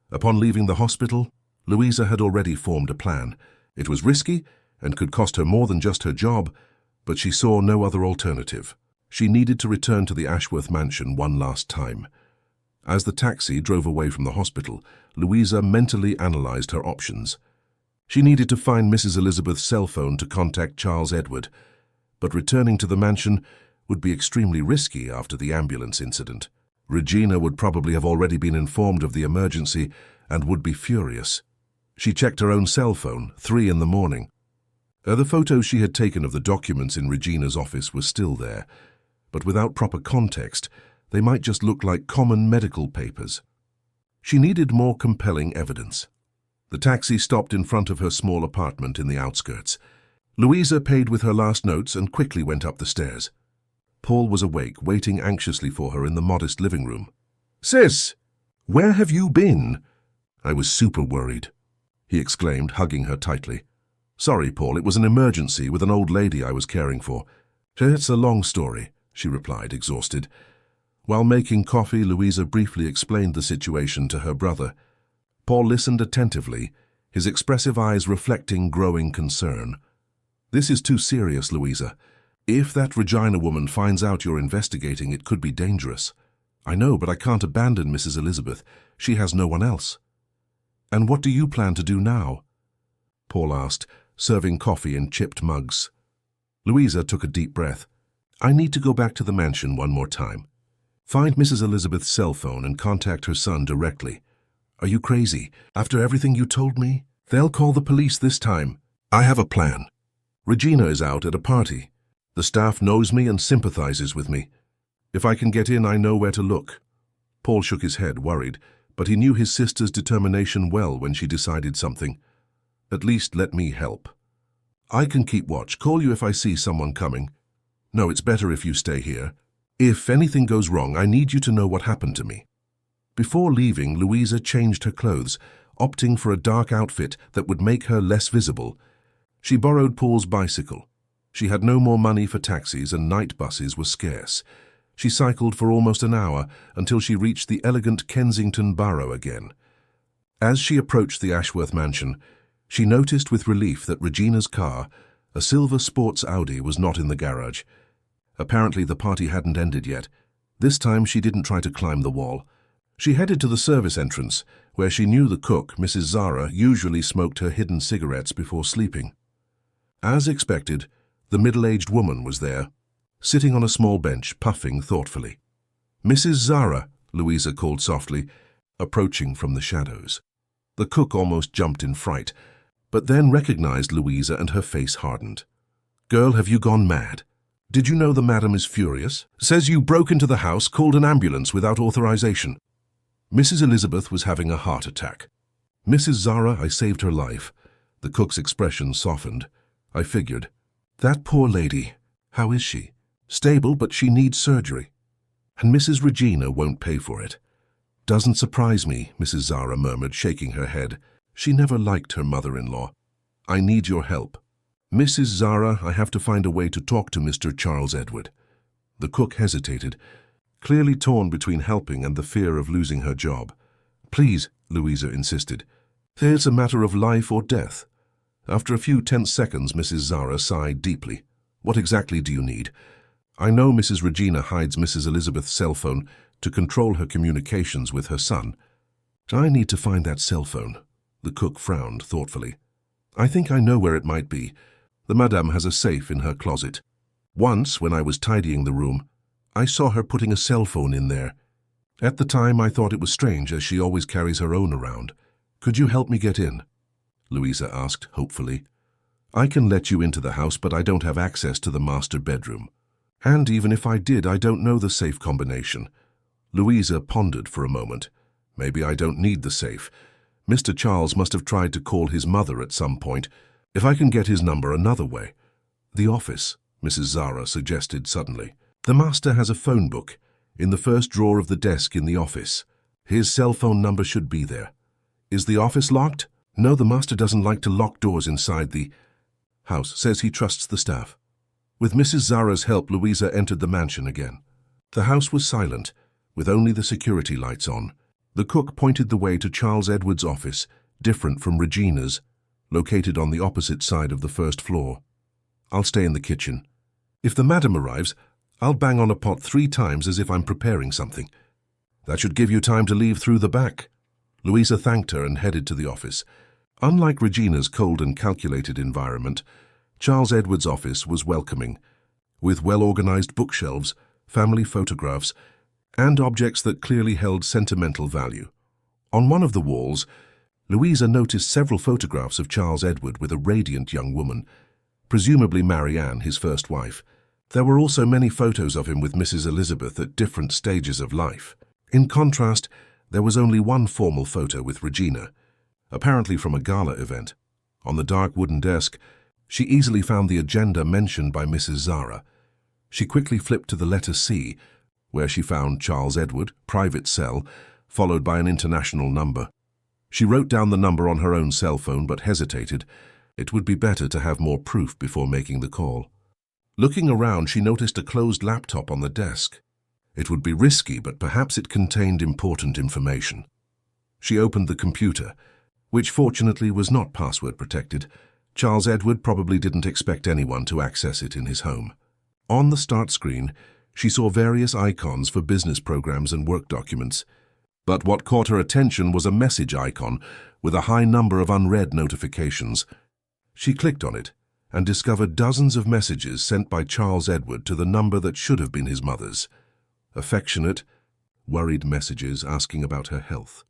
Upon leaving the hospital, Louisa had already formed a plan. It was risky and could cost her more than just her job, but she saw no other alternative. She needed to return to the Ashworth mansion one last time. As the taxi drove away from the hospital, Louisa mentally analyzed her options. She needed to find Mrs. Elizabeth's cell phone to contact Charles Edward, but returning to the mansion would be extremely risky after the ambulance incident. Regina would probably have already been informed of the emergency and would be furious. She checked her own cell phone, 3 in the morning. The photos she had taken of the documents in Regina's office were still there, but without proper context, they might just look like common medical papers. She needed more compelling evidence. The taxi stopped in front of her small apartment in the outskirts. Louisa paid with her last notes and quickly went up the stairs. Paul was awake, waiting anxiously for her in the modest living room. "Sis, where have you been?" "I was super worried," he exclaimed, hugging her tightly. "Sorry, Paul, it was an emergency with an old lady I was caring for." "It's a long story," she replied, exhausted. While making coffee, Louisa briefly explained the situation to her brother. Paul listened attentively, his expressive eyes reflecting growing concern. "This is too serious, Louisa. If that Regina woman finds out you're investigating, it could be dangerous. I know, but I can't abandon Mrs. Elizabeth. She has no one else." "And what do you plan to do now?" Paul asked, serving coffee in chipped mugs. Louisa took a deep breath. "I need to go back to the mansion one more time. Find Mrs. Elizabeth's cell phone and contact her son directly." "Are you crazy? After everything you told me? They'll call the police this time." "I have a plan. Regina is out at a party. The staff knows me and sympathizes with me. If I can get in, I know where to look." Paul shook his head, worried, but he knew his sister's determination well when she decided something. "At least let me help. I can keep watch, call you if I see someone coming. No, it's better if you stay here. If anything goes wrong, I need you to know what happened to me." Before leaving, Louisa changed her clothes, opting for a dark outfit that would make her less visible. She borrowed Paul's bicycle. She had no more money for taxis and night buses were scarce. She cycled for almost an hour until she reached the elegant Kensington Borough again. As she approached the Ashworth mansion, she noticed with relief that Regina's car, a silver sports Audi, was not in the garage. Apparently the party hadn't ended yet. This time she didn't try to climb the wall. She headed to the service entrance, where she knew the cook, Mrs. Zara, usually smoked her hidden cigarettes before sleeping. As expected, the middle-aged woman was there, sitting on a small bench, puffing thoughtfully. "Mrs. Zara," Louisa called softly, approaching from the shadows. The cook almost jumped in fright, but then recognized Louisa and her face hardened. "Girl, have you gone mad? Did you know the madam is furious? Says you broke into the house, called an ambulance without authorization." Mrs. Elizabeth was having a heart attack. "Mrs. Zara, I saved her life." The cook's expression softened. "I figured. That poor lady, how is she?" "Stable, but she needs surgery." "And Mrs. Regina won't pay for it." "Doesn't surprise me," Mrs. Zara murmured, shaking her head. "She never liked her mother-in-law. I need your help." "Mrs. Zara, I have to find a way to talk to Mr. Charles Edward." The cook hesitated, clearly torn between helping and the fear of losing her job. "Please," Louisa insisted. "It's a matter of life or death." After a few tense seconds, Mrs. Zara sighed deeply. "What exactly do you need?" "I know Mrs. Regina hides Mrs. Elizabeth's cell phone to control her communications with her son. I need to find that cell phone." The cook frowned thoughtfully. "I think I know where it might be. The madame has a safe in her closet. Once, when I was tidying the room, I saw her putting a cell phone in there. At the time, I thought it was strange, as she always carries her own around. Could you help me get in?" Louisa asked hopefully. I can let you into the house, but I don't have access to the master bedroom. And even if I did, I don't know the safe combination. Louisa pondered for a moment. Maybe I don't need the safe. Mr. Charles must have tried to call his mother at some point. If I can get his number another way. The office, Mrs. Zara suggested suddenly. The master has a phone book in the first drawer of the desk in the office. His cell phone number should be there. Is the office locked? No, the master doesn't like to lock doors inside the house. Says he trusts the staff. With Mrs. Zara's help, Louisa entered the mansion again. The house was silent, with only the security lights on. The cook pointed the way to Charles Edward's office, different from Regina's, located on the opposite side of the first floor. I'll stay in the kitchen. If the madam arrives, I'll bang on a pot 3 times as if I'm preparing something. That should give you time to leave through the back. Louisa thanked her and headed to the office. Unlike Regina's cold and calculated environment, Charles Edward's office was welcoming, with well-organized bookshelves, family photographs, and objects that clearly held sentimental value. On one of the walls, Louisa noticed several photographs of Charles Edward with a radiant young woman, presumably Marianne, his first wife. There were also many photos of him with Mrs. Elizabeth at different stages of life. In contrast, there was only one formal photo with Regina, apparently from a gala event. On the dark wooden desk, she easily found the agenda mentioned by Mrs. Zara. She quickly flipped to the letter C, where she found Charles Edward, private cell, followed by an international number. She wrote down the number on her own cell phone but hesitated. It would be better to have more proof before making the call. Looking around, she noticed a closed laptop on the desk. It would be risky, but perhaps it contained important information. She opened the computer, which fortunately was not password protected. Charles Edward probably didn't expect anyone to access it in his home. On the start screen, she saw various icons for business programs and work documents. But what caught her attention was a message icon with a high number of unread notifications. She clicked on it and discovered dozens of messages sent by Charles Edward to the number that should have been his mother's. Affectionate, worried messages asking about her health,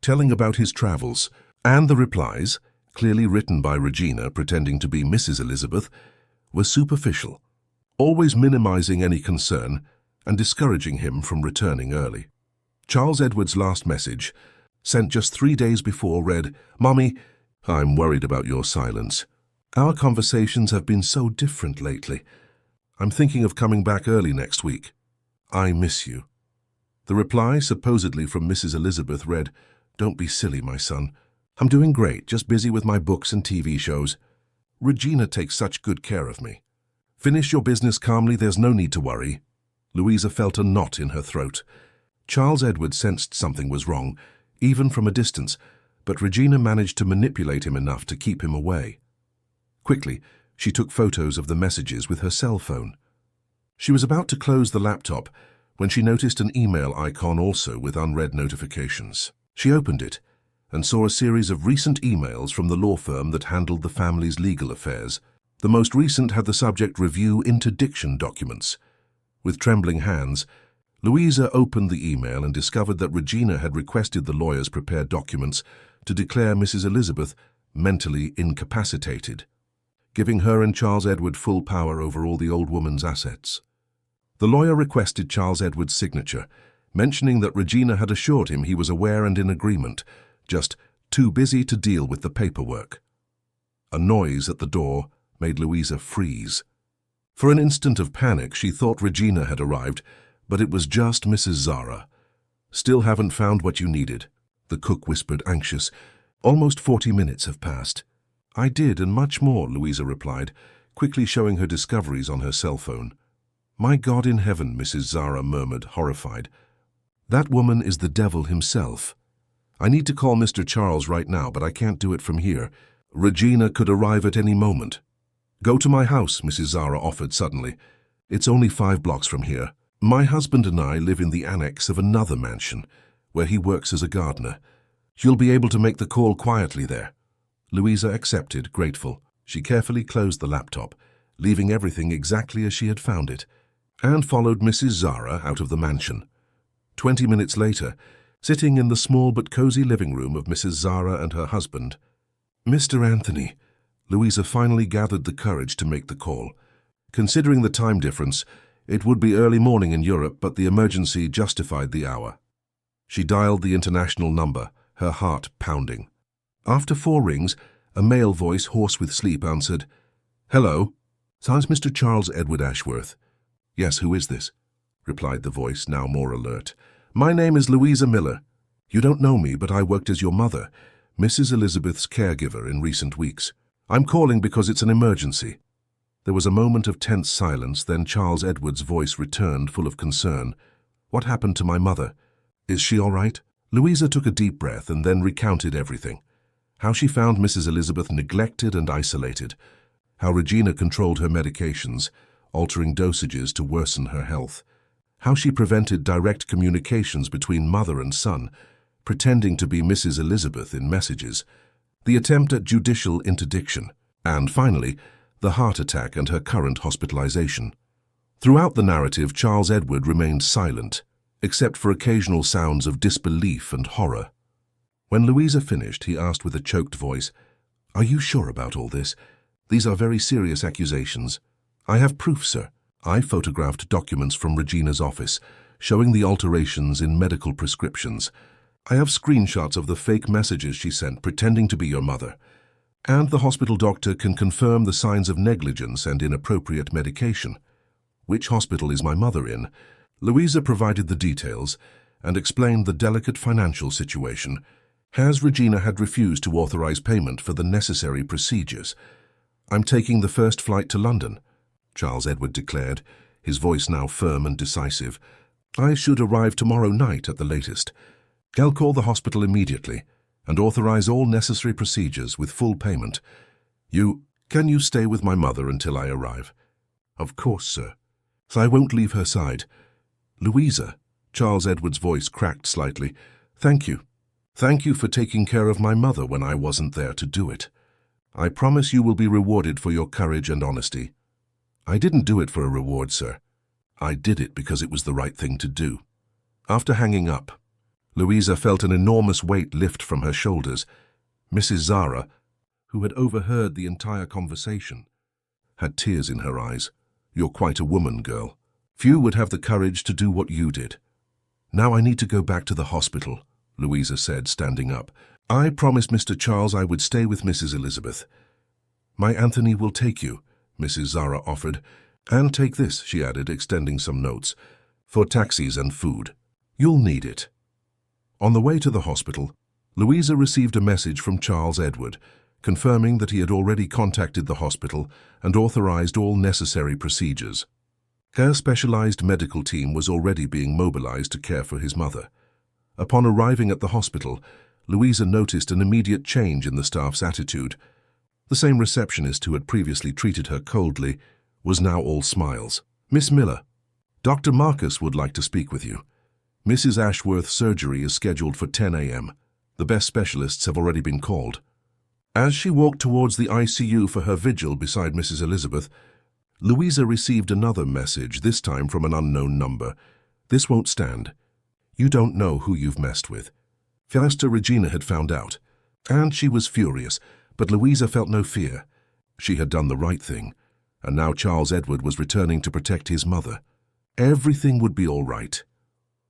telling about his travels, and the replies, clearly written by Regina pretending to be Mrs. Elizabeth, were superficial, always minimizing any concern and discouraging him from returning early. Charles Edward's last message, sent just 3 days before, read, "Mommy, I'm worried about your silence. Our conversations have been so different lately. I'm thinking of coming back early next week. I miss you." The reply, supposedly from Mrs. Elizabeth, read, "Don't be silly, my son. I'm doing great, just busy with my books and TV shows. Regina takes such good care of me. Finish your business calmly, there's no need to worry." Louisa felt a knot in her throat. Charles Edward sensed something was wrong, even from a distance, but Regina managed to manipulate him enough to keep him away. Quickly, she took photos of the messages with her cell phone. She was about to close the laptop when she noticed an email icon also with unread notifications. She opened it and saw a series of recent emails from the law firm that handled the family's legal affairs. The most recent had the subject "Review Interdiction Documents." With trembling hands, Louisa opened the email and discovered that Regina had requested the lawyers prepare documents to declare Mrs. Elizabeth mentally incapacitated, giving her and Charles Edward full power over all the old woman's assets. The lawyer requested Charles Edward's signature, mentioning that Regina had assured him he was aware and in agreement, just too busy to deal with the paperwork. A noise at the door made Louisa freeze. For an instant of panic, she thought Regina had arrived, but it was just Mrs. Zara. "Still haven't found what you needed," the cook whispered, anxious. "Almost 40 minutes have passed." "I did, and much more," Louisa replied, quickly showing her discoveries on her cell phone. "My God in heaven," Mrs. Zara murmured, horrified. "That woman is the devil himself. I need to call Mr. Charles right now, but I can't do it from here. Regina could arrive at any moment." "Go to my house," Mrs. Zara offered suddenly. "It's only 5 blocks from here. My husband and I live in the annex of another mansion, where he works as a gardener. You'll be able to make the call quietly there." Louisa accepted, grateful. She carefully closed the laptop, leaving everything exactly as she had found it, and followed Mrs. Zara out of the mansion. 20 minutes later, sitting in the small but cozy living room of Mrs. Zara and her husband, Mr. Anthony. Louisa finally gathered the courage to make the call. Considering the time difference, it would be early morning in Europe, but the emergency justified the hour. She dialed the international number, her heart pounding. After 4 rings, a male voice, hoarse with sleep, answered. "Hello? Sounds Mr. Charles Edward Ashworth." "Yes, who is this?" replied the voice, now more alert. "My name is Louisa Miller. You don't know me, but I worked as your mother, Mrs. Elizabeth's caregiver, in recent weeks. I'm calling because it's an emergency." There was a moment of tense silence, then Charles Edward's voice returned, full of concern. "What happened to my mother? Is she all right?" Louisa took a deep breath and then recounted everything. How she found Mrs. Elizabeth neglected and isolated. How Regina controlled her medications, altering dosages to worsen her health. How she prevented direct communications between mother and son, pretending to be Mrs. Elizabeth in messages. The attempt at judicial interdiction. And finally, the heart attack and her current hospitalization. Throughout the narrative, Charles Edward remained silent, except for occasional sounds of disbelief and horror. When Louisa finished, he asked with a choked voice, "Are you sure about all this? These are very serious accusations." "I have proof, sir. I photographed documents from Regina's office, showing the alterations in medical prescriptions. I have screenshots of the fake messages she sent pretending to be your mother. And the hospital doctor can confirm the signs of negligence and inappropriate medication." "Which hospital is my mother in?" Louisa provided the details and explained the delicate financial situation, as Regina had refused to authorize payment for the necessary procedures. "I'm taking the first flight to London," Charles Edward declared, his voice now firm and decisive. "I should arrive tomorrow night at the latest. I'll call the hospital immediately and authorize all necessary procedures with full payment. Can you stay with my mother until I arrive?" "Of course, sir. So I won't leave her side." "Louisa," Charles Edward's voice cracked slightly, "thank you. Thank you for taking care of my mother when I wasn't there to do it. I promise you will be rewarded for your courage and honesty." "I didn't do it for a reward, sir. I did it because it was the right thing to do." After hanging up, Louisa felt an enormous weight lift from her shoulders. Mrs. Zara, who had overheard the entire conversation, had tears in her eyes. "You're quite a woman, girl. Few would have the courage to do what you did." "Now I need to go back to the hospital," Louisa said, standing up. "I promised Mr. Charles I would stay with Mrs. Elizabeth." "My Anthony will take you," Mrs. Zara offered. "And take this," she added, extending some notes, "for taxis and food. You'll need it." On the way to the hospital, Louisa received a message from Charles Edward, confirming that he had already contacted the hospital and authorized all necessary procedures. Her specialized medical team was already being mobilized to care for his mother. Upon arriving at the hospital, Louisa noticed an immediate change in the staff's attitude. The same receptionist who had previously treated her coldly was now all smiles. "Miss Miller, Dr. Marcus would like to speak with you. Mrs. Ashworth's surgery is scheduled for 10 a.m. The best specialists have already been called." As she walked towards the ICU for her vigil beside Mrs. Elizabeth, Louisa received another message, this time from an unknown number. "This won't stand. You don't know who you've messed with." First, Regina had found out, and she was furious, but Louisa felt no fear. She had done the right thing, and now Charles Edward was returning to protect his mother. Everything would be all right.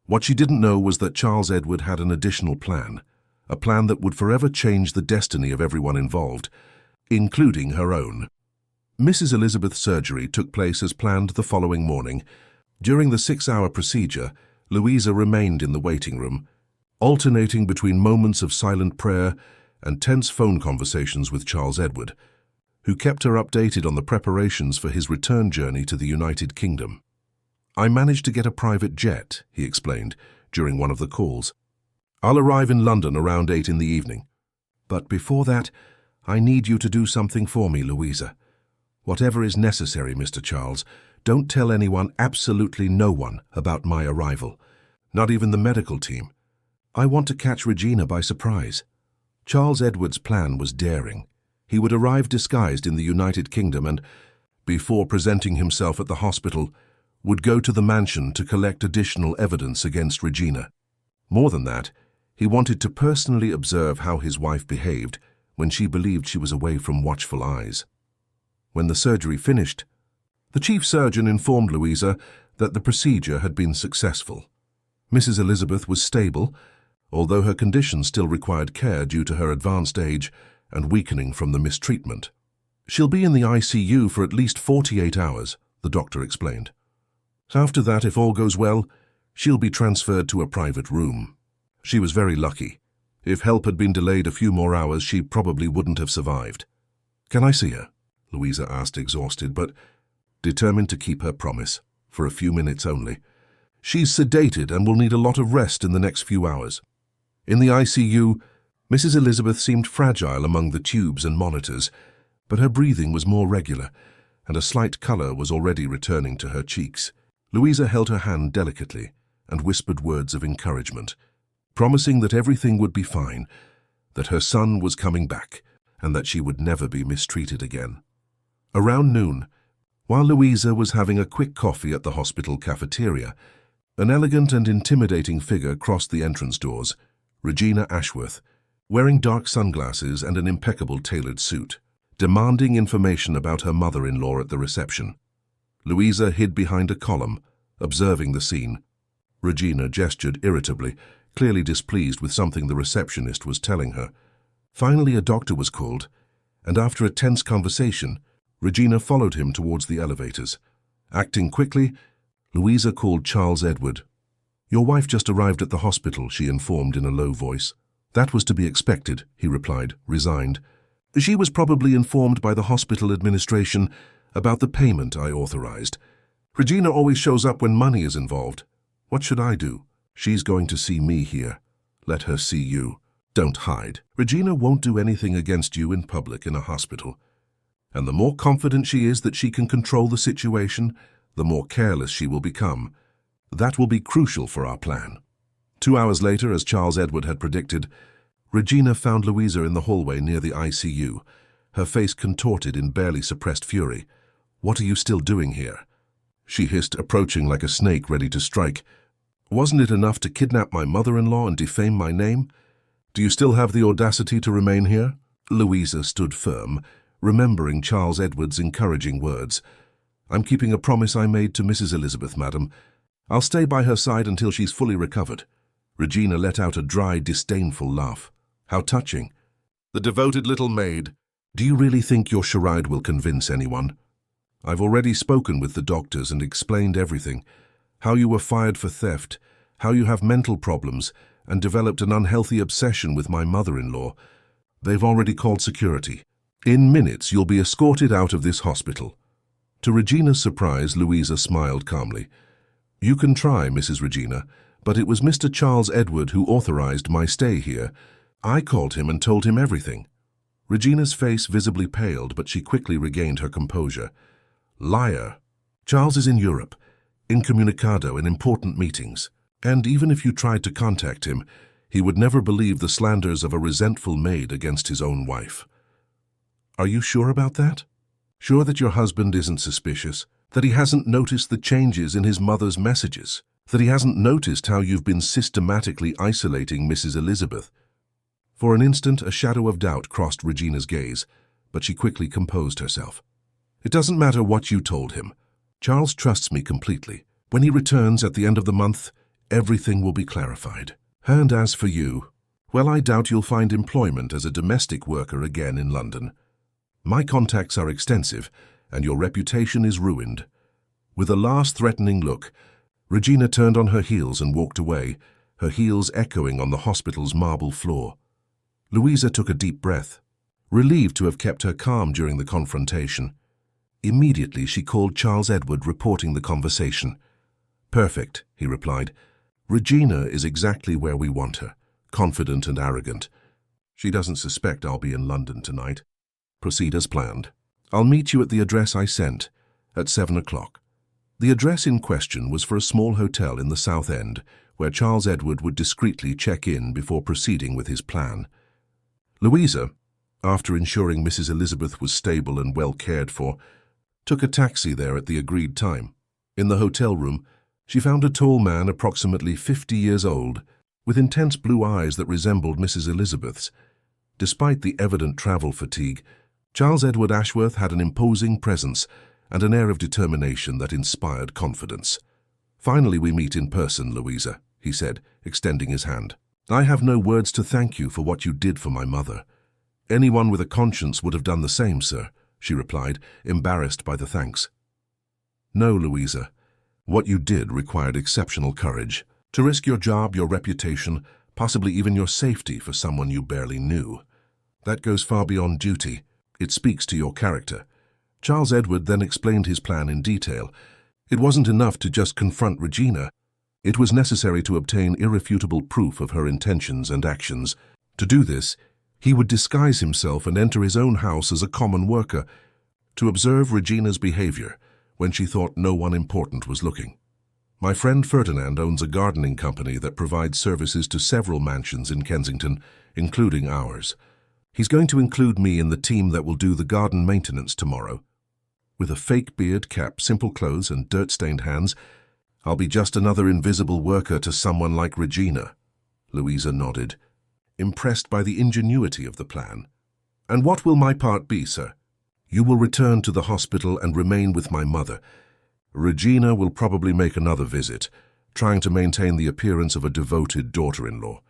What she didn't know was that Charles Edward had an additional plan, a plan that would forever change the destiny of everyone involved, including her own. Mrs. Elizabeth's surgery took place as planned the following morning. During the 6-hour procedure, Louisa remained in the waiting room, alternating between moments of silent prayer and tense phone conversations with Charles Edward, who kept her updated on the preparations for his return journey to the United Kingdom. "I managed to get a private jet," he explained during one of the calls. "I'll arrive in London around 8 in the evening. But before that, I need you to do something for me, Louisa. Whatever is necessary, Mr. Charles. Don't tell anyone, absolutely no one, about my arrival. Not even the medical team. I want to catch Regina by surprise." Charles Edward's plan was daring. He would arrive disguised in the United Kingdom and, before presenting himself at the hospital, would go to the mansion to collect additional evidence against Regina. More than that, he wanted to personally observe how his wife behaved, when she believed she was away from watchful eyes. When the surgery finished, the chief surgeon informed Louisa that the procedure had been successful. Mrs. Elizabeth was stable, although her condition still required care due to her advanced age and weakening from the mistreatment. "She'll be in the ICU for at least 48 hours, the doctor explained. After that, if all goes well, she'll be transferred to a private room." She was very lucky. If help had been delayed a few more hours, she probably wouldn't have survived. "Can I see her?" Louisa asked, exhausted, but determined to keep her promise, for a few minutes only. "She's sedated and will need a lot of rest in the next few hours." In the ICU, Mrs. Elizabeth seemed fragile among the tubes and monitors, but her breathing was more regular, and a slight color was already returning to her cheeks. Louisa held her hand delicately and whispered words of encouragement, promising that everything would be fine, that her son was coming back, and that she would never be mistreated again. Around noon, while Louisa was having a quick coffee at the hospital cafeteria, an elegant and intimidating figure crossed the entrance doors, Regina Ashworth, wearing dark sunglasses and an impeccable tailored suit, demanding information about her mother-in-law at the reception. Louisa hid behind a column, observing the scene. Regina gestured irritably, clearly displeased with something the receptionist was telling her. Finally, a doctor was called, and after a tense conversation, Regina followed him towards the elevators. Acting quickly, Louisa called Charles Edward. "Your wife just arrived at the hospital," she informed in a low voice. "That was to be expected," he replied, resigned. "She was probably informed by the hospital administration about the payment I authorized. Regina always shows up when money is involved. What should I do? She's going to see me here. Let her see you. Don't hide. Regina won't do anything against you in public in a hospital. And the more confident she is that she can control the situation, the more careless she will become. That will be crucial for our plan." 2 hours later, as Charles Edward had predicted, Regina found Louisa in the hallway near the ICU, her face contorted in barely suppressed fury. "What are you still doing here?" she hissed, approaching like a snake ready to strike. "Wasn't it enough to kidnap my mother-in-law and defame my name? Do you still have the audacity to remain here?" Louisa stood firm, remembering Charles Edward's encouraging words. "I'm keeping a promise I made to Mrs. Elizabeth, madam. I'll stay by her side until she's fully recovered." Regina let out a dry, disdainful laugh. "How touching. The devoted little maid. Do you really think your charade will convince anyone? I've already spoken with the doctors and explained everything. How you were fired for theft, how you have mental problems, and developed an unhealthy obsession with my mother-in-law. They've already called security. In minutes, you'll be escorted out of this hospital." To Regina's surprise, Louisa smiled calmly. "You can try, Mrs. Regina, but it was Mr. Charles Edward who authorized my stay here. I called him and told him everything." Regina's face visibly paled, but she quickly regained her composure. "Liar. Charles is in Europe, incommunicado in important meetings, and even if you tried to contact him, he would never believe the slanders of a resentful maid against his own wife." "Are you sure about that? Sure that your husband isn't suspicious? That he hasn't noticed the changes in his mother's messages? That he hasn't noticed how you've been systematically isolating Mrs. Elizabeth?" For an instant, a shadow of doubt crossed Regina's gaze, but she quickly composed herself. "It doesn't matter what you told him. Charles trusts me completely. When he returns at the end of the month, everything will be clarified. And as for you, well, I doubt you'll find employment as a domestic worker again in London. My contacts are extensive, and your reputation is ruined." With a last threatening look, Regina turned on her heels and walked away, her heels echoing on the hospital's marble floor. Louisa took a deep breath, relieved to have kept her calm during the confrontation. Immediately, she called Charles Edward, reporting the conversation. "Perfect," he replied. "Regina is exactly where we want her, confident and arrogant. She doesn't suspect I'll be in London tonight. Proceed as planned. I'll meet you at the address I sent, at 7 o'clock. The address in question was for a small hotel in the South End, where Charles Edward would discreetly check in before proceeding with his plan. Louisa, after ensuring Mrs. Elizabeth was stable and well cared for, took a taxi there at the agreed time. In the hotel room, she found a tall man approximately 50 years old, with intense blue eyes that resembled Mrs. Elizabeth's. Despite the evident travel fatigue, Charles Edward Ashworth had an imposing presence and an air of determination that inspired confidence. "Finally we meet in person, Louisa," he said, extending his hand. "I have no words to thank you for what you did for my mother." "Anyone with a conscience would have done the same, sir," she replied, embarrassed by the thanks. "No, Louisa. What you did required exceptional courage. To risk your job, your reputation, possibly even your safety for someone you barely knew. That goes far beyond duty. It speaks to your character." Charles Edward then explained his plan in detail. It wasn't enough to just confront Regina. It was necessary to obtain irrefutable proof of her intentions and actions. To do this, he would disguise himself and enter his own house as a common worker, to observe Regina's behavior when she thought no one important was looking. "My friend Ferdinand owns a gardening company that provides services to several mansions in Kensington, including ours. He's going to include me in the team that will do the garden maintenance tomorrow. With a fake beard, cap, simple clothes, and dirt-stained hands, I'll be just another invisible worker to someone like Regina." Louisa nodded, impressed by the ingenuity of the plan. "And what will my part be, sir?" "You will return to the hospital and remain with my mother. Regina will probably make another visit, trying to maintain the appearance of a devoted daughter-in-law.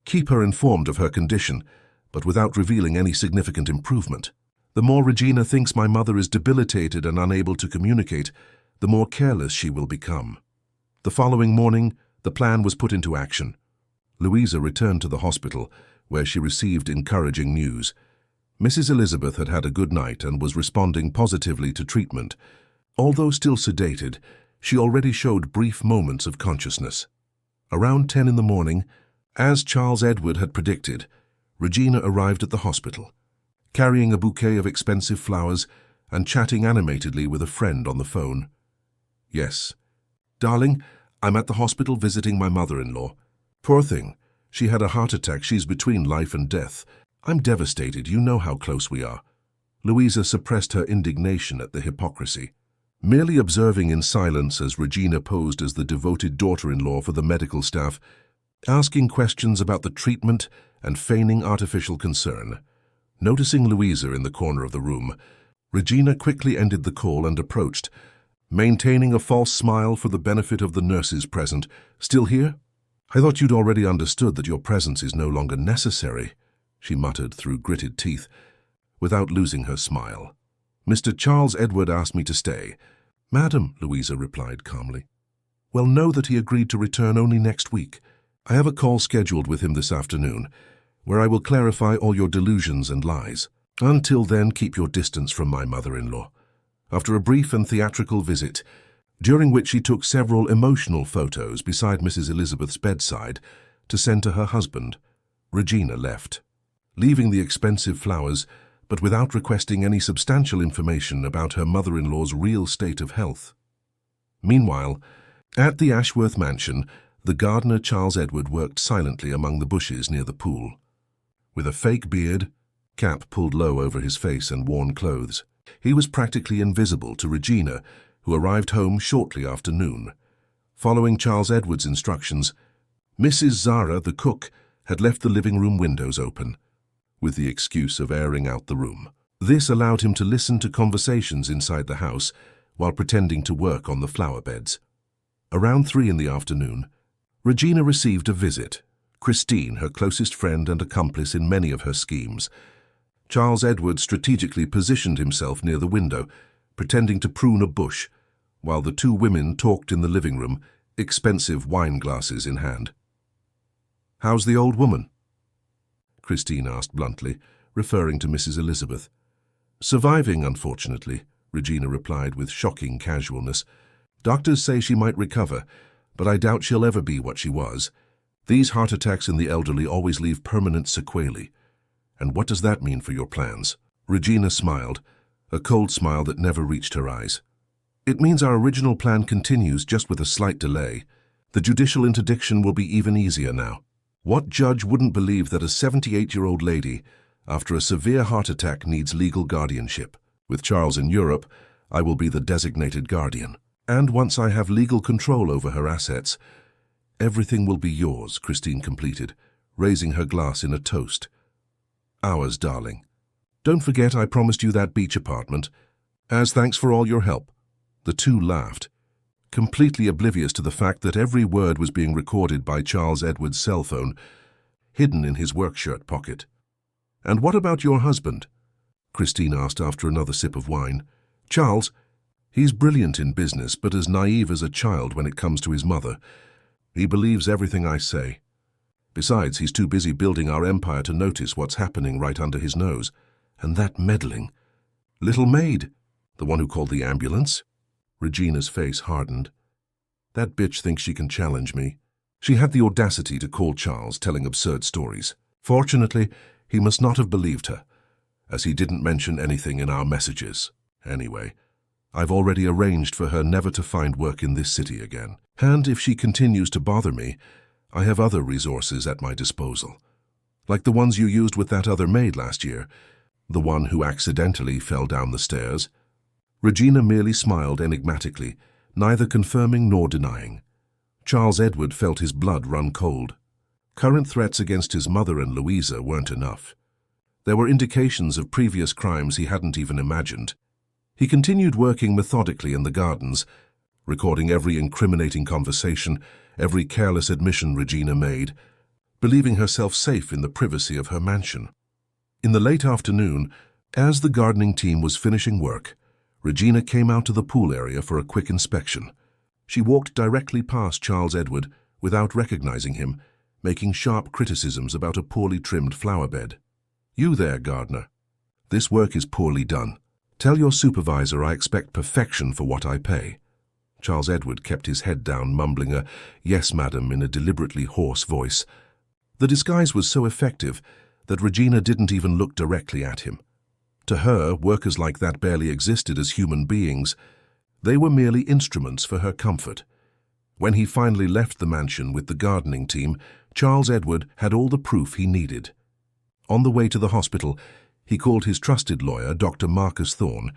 Keep her informed of her condition, but without revealing any significant improvement. The more Regina thinks my mother is debilitated and unable to communicate, the more careless she will become." The following morning, the plan was put into action. Louisa returned to the hospital, where she received encouraging news. Mrs. Elizabeth had had a good night and was responding positively to treatment. Although still sedated, she already showed brief moments of consciousness. Around 10 in the morning, as Charles Edward had predicted, Regina arrived at the hospital, carrying a bouquet of expensive flowers and chatting animatedly with a friend on the phone. "Yes. Darling, I'm at the hospital visiting my mother-in-law. Poor thing. She had a heart attack. She's between life and death. I'm devastated. You know how close we are." Louisa suppressed her indignation at the hypocrisy. Merely observing in silence as Regina posed as the devoted daughter-in-law for the medical staff, asking questions about the treatment and feigning artificial concern. Noticing Louisa in the corner of the room, Regina quickly ended the call and approached, maintaining a false smile for the benefit of the nurses present. "Still here? I thought you'd already understood that your presence is no longer necessary," she muttered through gritted teeth, without losing her smile. "Mr. Charles Edward asked me to stay." "Madam," Louisa replied calmly. "Well, know that he agreed to return only next week. I have a call scheduled with him this afternoon, where I will clarify all your delusions and lies. Until then, keep your distance from my mother-in-law." After a brief and theatrical visit, during which she took several emotional photos beside Mrs. Elizabeth's bedside to send to her husband, Regina left, leaving the expensive flowers, but without requesting any substantial information about her mother-in-law's real state of health. Meanwhile, at the Ashworth mansion, the gardener Charles Edward worked silently among the bushes near the pool. With a fake beard, cap pulled low over his face and worn clothes, he was practically invisible to Regina, who arrived home shortly after noon. Following Charles Edward's instructions, Mrs. Zara, the cook, had left the living room windows open, with the excuse of airing out the room. This allowed him to listen to conversations inside the house while pretending to work on the flower beds. Around 3 in the afternoon, Regina received a visit. Christine, her closest friend and accomplice in many of her schemes. Charles Edward strategically positioned himself near the window, pretending to prune a bush, while the two women talked in the living room, expensive wine glasses in hand. "How's the old woman?" Christine asked bluntly, referring to Mrs. Elizabeth. "Surviving, unfortunately," Regina replied with shocking casualness. "Doctors say she might recover, but I doubt she'll ever be what she was. These heart attacks in the elderly always leave permanent sequelae. And what does that mean for your plans?" Regina smiled, a cold smile that never reached her eyes. "It means our original plan continues, just with a slight delay. The judicial interdiction will be even easier now. What judge wouldn't believe that a 78-year-old lady, after a severe heart attack, needs legal guardianship? With Charles in Europe, I will be the designated guardian. And once I have legal control over her assets, everything will be yours," Christine completed, raising her glass in a toast. Ours, darling. Don't forget I promised you that beach apartment. As thanks for all your help." The two laughed, completely oblivious to the fact that every word was being recorded by Charles Edward's cell phone, hidden in his work shirt pocket. "And what about your husband?" Christine asked after another sip of wine. "Charles, he's brilliant in business, but as naive as a child when it comes to his mother. He believes everything I say. Besides, he's too busy building our empire to notice what's happening right under his nose. And that meddling little maid, the one who called the ambulance." Regina's face hardened. "That bitch thinks she can challenge me." She had the audacity to call Charles, telling absurd stories. Fortunately, he must not have believed her, as he didn't mention anything in our messages. Anyway, I've already arranged for her never to find work in this city again. And if she continues to bother me, I have other resources at my disposal. Like the ones you used with that other maid last year, the one who accidentally fell down the stairs. Regina merely smiled enigmatically, neither confirming nor denying. Charles Edward felt his blood run cold. Current threats against his mother and Louisa weren't enough. There were indications of previous crimes he hadn't even imagined. He continued working methodically in the gardens, recording every incriminating conversation, every careless admission Regina made, believing herself safe in the privacy of her mansion. In the late afternoon, as the gardening team was finishing work, Regina came out to the pool area for a quick inspection. She walked directly past Charles Edward without recognizing him, making sharp criticisms about a poorly trimmed flower bed. "You there, gardener. This work is poorly done. Tell your supervisor I expect perfection for what I pay." Charles Edward kept his head down, mumbling a "yes, madam" in a deliberately hoarse voice. The disguise was so effective that Regina didn't even look directly at him. To her, workers like that barely existed as human beings. They were merely instruments for her comfort. When he finally left the mansion with the gardening team, Charles Edward had all the proof he needed. On the way to the hospital, he called his trusted lawyer, Dr. Marcus Thorne,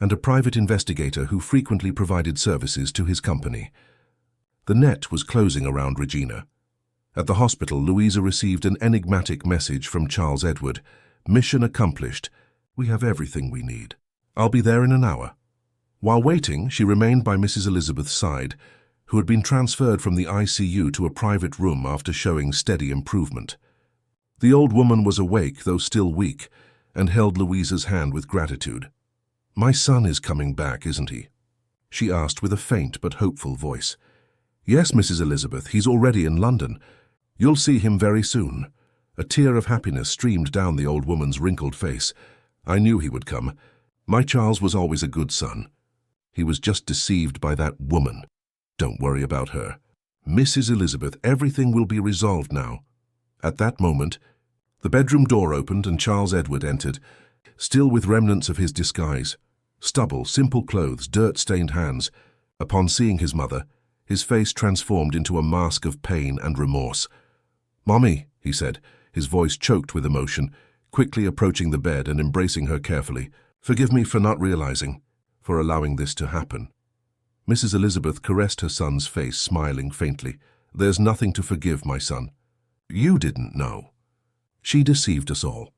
and a private investigator who frequently provided services to his company. The net was closing around Regina. At the hospital, Louisa received an enigmatic message from Charles Edward. "Mission accomplished. We have everything we need. I'll be there in an hour." While waiting, she remained by Mrs. Elizabeth's side, who had been transferred from the ICU to a private room after showing steady improvement. The old woman was awake, though still weak, and held Louisa's hand with gratitude. "My son is coming back, isn't he?" she asked with a faint but hopeful voice. "Yes, Mrs. Elizabeth, he's already in London. You'll see him very soon." A tear of happiness streamed down the old woman's wrinkled face. "I knew he would come. My Charles was always a good son. He was just deceived by that woman. Don't worry about her. Mrs. Elizabeth, everything will be resolved now." At that moment, the bedroom door opened and Charles Edward entered, still with remnants of his disguise. Stubble, simple clothes, dirt-stained hands. Upon seeing his mother, his face transformed into a mask of pain and remorse. "Mommy," he said, his voice choked with emotion, quickly approaching the bed and embracing her carefully. "Forgive me for not realizing, for allowing this to happen." Mrs. Elizabeth caressed her son's face, smiling faintly. "There's nothing to forgive, my son. You didn't know. She deceived us all."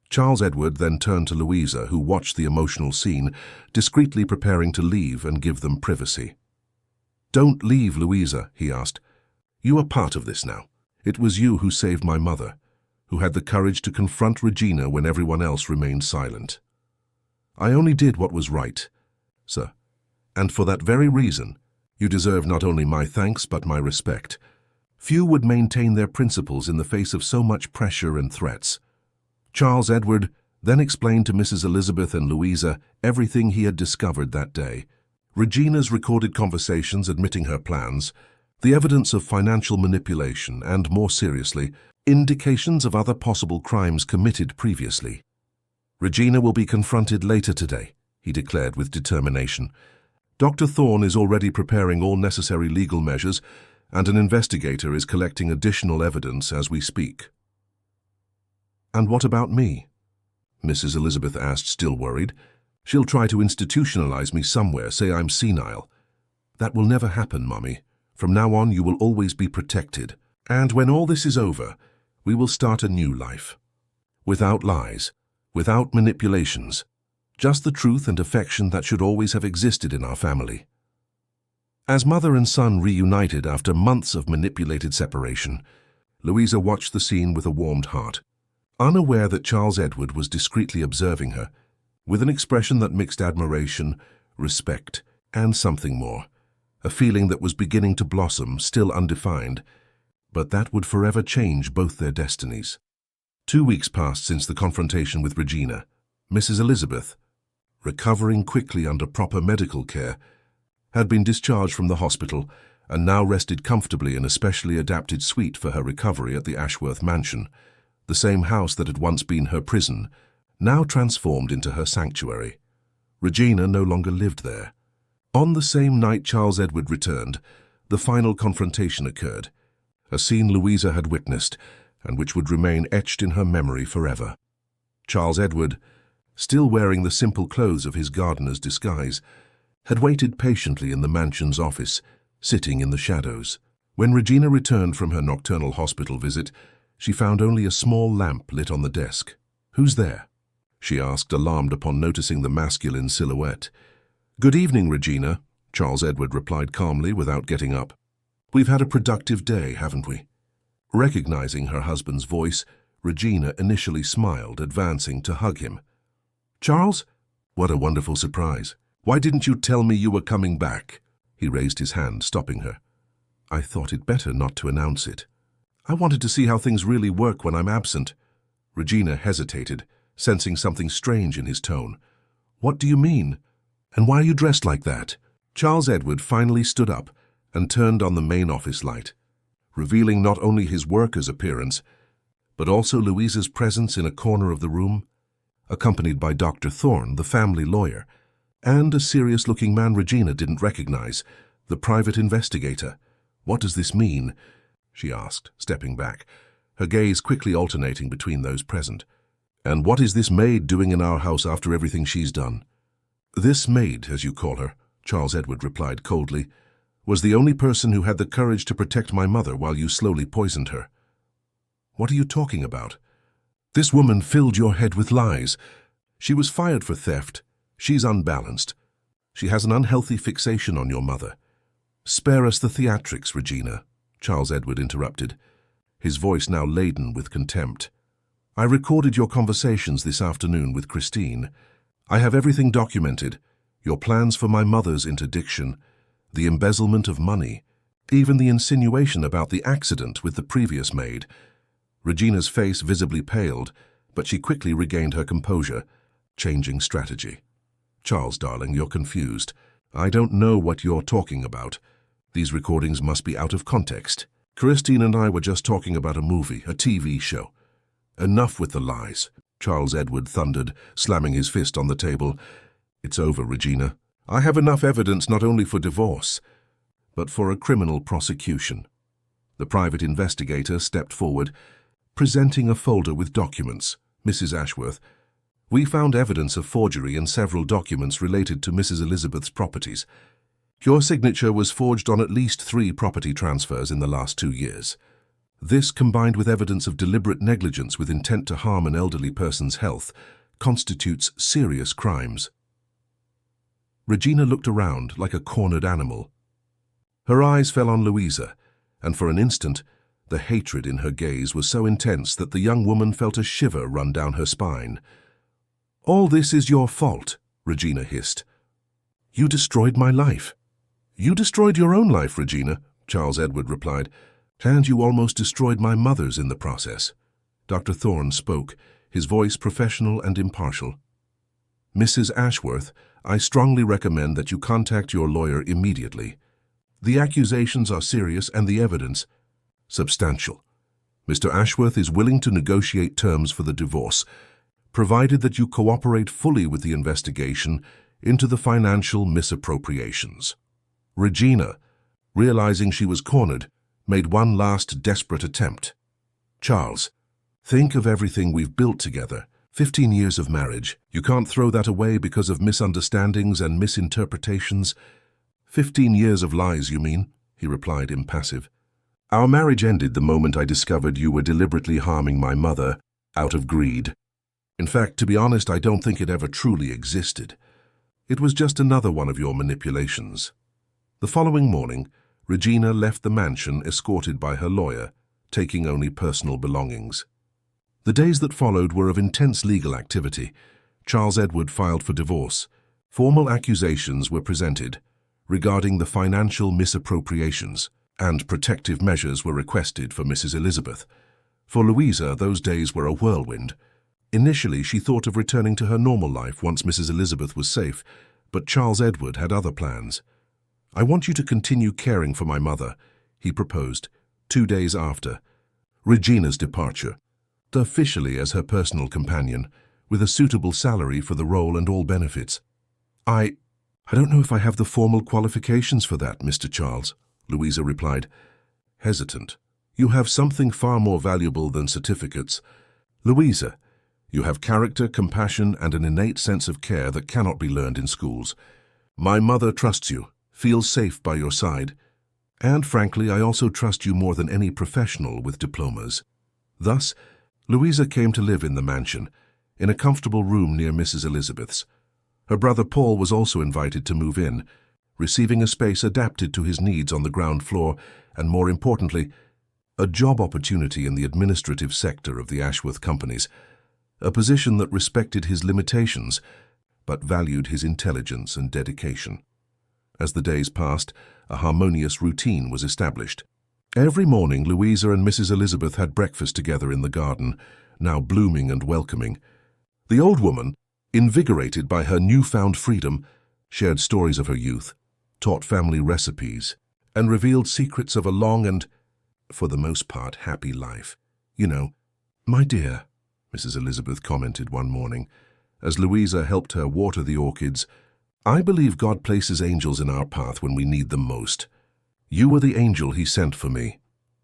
Charles Edward then turned to Louisa, who watched the emotional scene, discreetly preparing to leave and give them privacy. "Don't leave, Louisa," he asked. "You are part of this now. It was you who saved my mother, who had the courage to confront Regina when everyone else remained silent. I only did what was right, sir, and for that very reason, you deserve not only my thanks but my respect. Few would maintain their principles in the face of so much pressure and threats." Charles Edward then explained to Mrs. Elizabeth and Louisa everything he had discovered that day. Regina's recorded conversations admitting her plans, the evidence of financial manipulation, and, more seriously, indications of other possible crimes committed previously. "Regina will be confronted later today," he declared with determination. "Dr. Thorne is already preparing all necessary legal measures, and an investigator is collecting additional evidence as we speak." "And what about me?" Mrs. Elizabeth asked, still worried. "She'll try to institutionalize me somewhere, say I'm senile." "That will never happen, Mommy. From now on, you will always be protected. And when all this is over, we will start a new life. without lies, without manipulations, just the truth and affection that should always have existed in our family. As mother and son reunited after months of manipulated separation, Louisa watched the scene with a warmed heart, unaware that Charles Edward was discreetly observing her, with an expression that mixed admiration, respect, and something more, a feeling that was beginning to blossom, still undefined, but that would forever change both their destinies. 2 weeks passed since the confrontation with Regina. Mrs. Elizabeth, recovering quickly under proper medical care, had been discharged from the hospital and now rested comfortably in a specially adapted suite for her recovery at the Ashworth mansion, the same house that had once been her prison, now transformed into her sanctuary. Regina no longer lived there. On the same night Charles Edward returned, the final confrontation occurred, a scene Louisa had witnessed and which would remain etched in her memory forever. Charles Edward, still wearing the simple clothes of his gardener's disguise, had waited patiently in the mansion's office, sitting in the shadows. When Regina returned from her nocturnal hospital visit, she found only a small lamp lit on the desk. "Who's there?" she asked, alarmed upon noticing the masculine silhouette. "Good evening, Regina," Charles Edward replied calmly without getting up. "We've had a productive day, haven't we?" Recognizing her husband's voice, Regina initially smiled, advancing to hug him. "Charles? What a wonderful surprise. Why didn't you tell me you were coming back?" He raised his hand, stopping her. "I thought it better not to announce it. I wanted to see how things really work when I'm absent." Regina hesitated, sensing something strange in his tone. "What do you mean? And why are you dressed like that?" Charles Edward finally stood up and turned on the main office light, revealing not only his worker's appearance, but also Louisa's presence in a corner of the room, accompanied by Dr. Thorne, the family lawyer, and a serious-looking man Regina didn't recognize, the private investigator. "What does this mean?" she asked, stepping back, her gaze quickly alternating between those present. "And what is this maid doing in our house after everything she's done?" "This maid, as you call her," Charles Edward replied coldly, "was the only person who had the courage to protect my mother while you slowly poisoned her." "What are you talking about?" "This woman filled your head with lies. She was fired for theft. She's unbalanced. She has an unhealthy fixation on your mother." "Spare us the theatrics, Regina," Charles Edward interrupted, his voice now laden with contempt. "I recorded your conversations this afternoon with Christine. I have everything documented, your plans for my mother's interdiction, the embezzlement of money, even the insinuation about the accident with the previous maid." Regina's face visibly paled, but she quickly regained her composure, changing strategy. "Charles, darling, you're confused. I don't know what you're talking about. These recordings must be out of context. Christine and I were just talking about a movie, a TV show." "Enough with the lies," Charles Edward thundered, slamming his fist on the table. "It's over, Regina. I have enough evidence not only for divorce, but for a criminal prosecution." The private investigator stepped forward, presenting a folder with documents. "Mrs. Ashworth, we found evidence of forgery in several documents related to Mrs. Elizabeth's properties. Your signature was forged on at least 3 property transfers in the last 2 years. This, combined with evidence of deliberate negligence with intent to harm an elderly person's health, constitutes serious crimes." Regina looked around like a cornered animal. Her eyes fell on Louisa, and for an instant, the hatred in her gaze was so intense that the young woman felt a shiver run down her spine. "All this is your fault," Regina hissed. "You destroyed my life." "You destroyed your own life, Regina," Charles Edward replied, "and you almost destroyed my mother's in the process." Dr. Thorne spoke, his voice professional and impartial. "Mrs. Ashworth, I strongly recommend that you contact your lawyer immediately. The accusations are serious and the evidence substantial. Mr. Ashworth is willing to negotiate terms for the divorce, provided that you cooperate fully with the investigation into the financial misappropriations." Regina, realizing she was cornered, made one last desperate attempt. "Charles, think of everything we've built together. 15 years of marriage. You can't throw that away because of misunderstandings and misinterpretations." 15 years of lies, you mean?" he replied, impassive. "Our marriage ended the moment I discovered you were deliberately harming my mother out of greed. In fact, to be honest, I don't think it ever truly existed. It was just another one of your manipulations. The following morning, Regina left the mansion escorted by her lawyer, taking only personal belongings. The days that followed were of intense legal activity. Charles Edward filed for divorce. Formal accusations were presented regarding the financial misappropriations, and protective measures were requested for Mrs. Elizabeth. For Louisa, those days were a whirlwind. Initially, she thought of returning to her normal life once Mrs. Elizabeth was safe, but Charles Edward had other plans. "I want you to continue caring for my mother," he proposed, 2 days after Regina's departure, officially as her personal companion, with a suitable salary for the role and all benefits. I don't know if I have the formal qualifications for that, Mr. Charles," Louisa replied, hesitant. "You have something far more valuable than certificates. Louisa, you have character, compassion, and an innate sense of care that cannot be learned in schools. My mother trusts you, feels safe by your side, and frankly, I also trust you more than any professional with diplomas." Thus, Louisa came to live in the mansion, in a comfortable room near Mrs. Elizabeth's. Her brother Paul was also invited to move in, receiving a space adapted to his needs on the ground floor, and more importantly, a job opportunity in the administrative sector of the Ashworth companies, a position that respected his limitations, but valued his intelligence and dedication. As the days passed, a harmonious routine was established. Every morning, Louisa and Mrs. Elizabeth had breakfast together in the garden, now blooming and welcoming. The old woman, invigorated by her newfound freedom, shared stories of her youth, taught family recipes, and revealed secrets of a long and, for the most part, happy life. "You know, my dear," Mrs. Elizabeth commented one morning, as Louisa helped her water the orchids, "I believe God places angels in our path when we need them most. You were the angel he sent for me."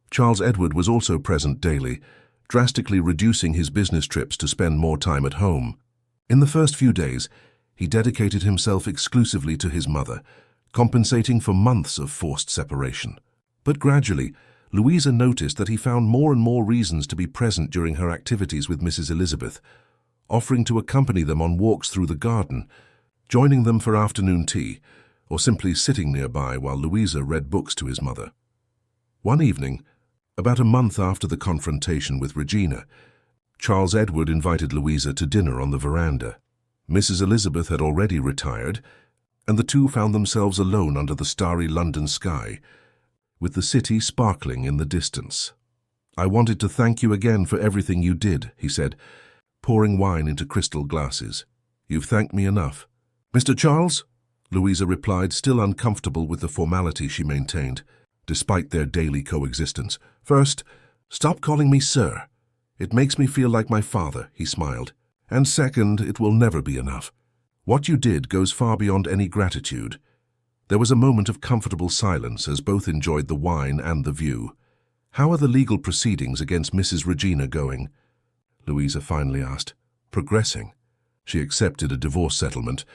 Charles Edward was also present daily, drastically reducing his business trips to spend more time at home. In the first few days, he dedicated himself exclusively to his mother, compensating for months of forced separation. But gradually, Louisa noticed that he found more and more reasons to be present during her activities with Mrs. Elizabeth, offering to accompany them on walks through the garden, joining them for afternoon tea, or simply sitting nearby while Louisa read books to his mother. One evening, about a month after the confrontation with Regina, Charles Edward invited Louisa to dinner on the veranda. Mrs. Elizabeth had already retired, and the two found themselves alone under the starry London sky, with the city sparkling in the distance. "I wanted to thank you again for everything you did," he said, pouring wine into crystal glasses. "You've thanked me enough." "Mr. Charles?" Louisa replied, still uncomfortable with the formality she maintained, despite their daily coexistence. "First, stop calling me sir. It makes me feel like my father," he smiled. "And second, it will never be enough. What you did goes far beyond any gratitude." There was a moment of comfortable silence as both enjoyed the wine and the view. "How are the legal proceedings against Mrs. Regina going?" Louisa finally asked. "Progressing. She accepted a divorce settlement.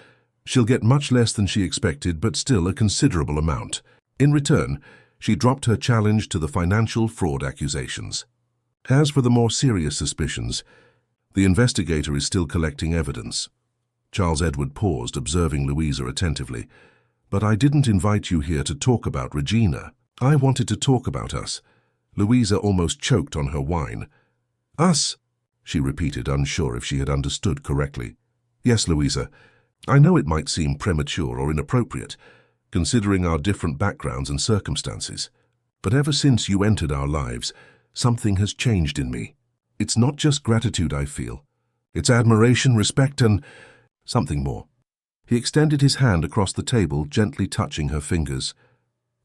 She'll get much less than she expected, but still a considerable amount. In return, she dropped her challenge to the financial fraud accusations. As for the more serious suspicions, the investigator is still collecting evidence." Charles Edward paused, observing Louisa attentively. "But I didn't invite you here to talk about Regina. I wanted to talk about us." Louisa almost choked on her wine. "Us?" she repeated, unsure if she had understood correctly. "Yes, Louisa. I know it might seem premature or inappropriate, considering our different backgrounds and circumstances. But ever since you entered our lives, something has changed in me. It's not just gratitude I feel. It's admiration, respect, and something more." He extended his hand across the table, gently touching her fingers.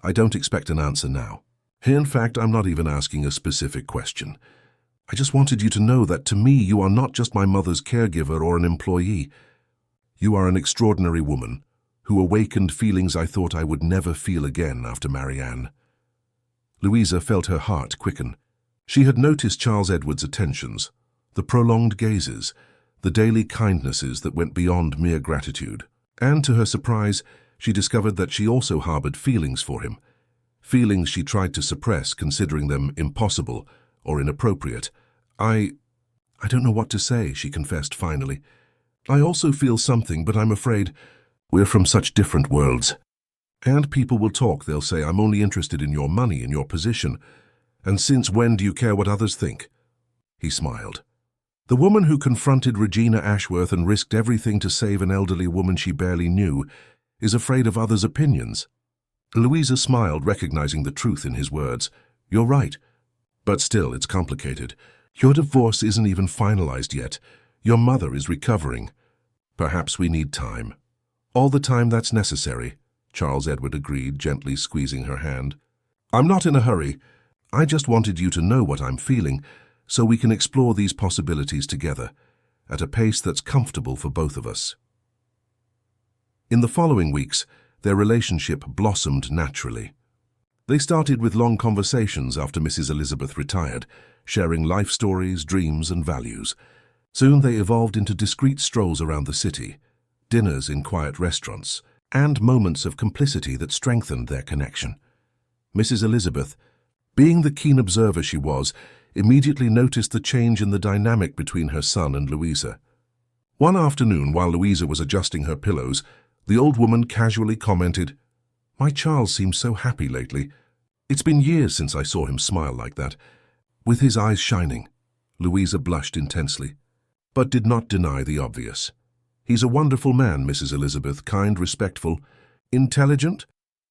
"I don't expect an answer now. In fact, I'm not even asking a specific question. I just wanted you to know that to me you are not just my mother's caregiver or an employee. You are an extraordinary woman who awakened feelings I thought I would never feel again after Marianne." Louisa felt her heart quicken. She had noticed Charles Edward's attentions, the prolonged gazes, the daily kindnesses that went beyond mere gratitude. And to her surprise, she discovered that she also harbored feelings for him, feelings she tried to suppress, considering them impossible or inappropriate. I I don't know what to say, she confessed finally. I also feel something, but I'm afraid we're from such different worlds. And people will talk, they'll say, I'm only interested in your money and your position. And since when do you care what others think? He smiled. The woman who confronted Regina Ashworth and risked everything to save an elderly woman she barely knew is afraid of others' opinions. Louisa smiled, recognizing the truth in his words. You're right. But still, it's complicated. Your divorce isn't even finalized yet. Your mother is recovering. Perhaps we need time. All the time that's necessary, Charles Edward agreed, gently squeezing her hand. I'm not in a hurry. I just wanted you to know what I'm feeling, so we can explore these possibilities together, at a pace that's comfortable for both of us. In the following weeks, their relationship blossomed naturally. They started with long conversations after Mrs. Elizabeth retired, sharing life stories, dreams, and values. Soon they evolved into discreet strolls around the city, dinners in quiet restaurants, and moments of complicity that strengthened their connection. Mrs. Elizabeth, being the keen observer she was, immediately noticed the change in the dynamic between her son and Louisa. One afternoon, while Louisa was adjusting her pillows, the old woman casually commented, "My Charles seems so happy lately. It's been years since I saw him smile like that." With his eyes shining, Louisa blushed intensely, but did not deny the obvious. "He's a wonderful man, Mrs. Elizabeth, kind, respectful, intelligent,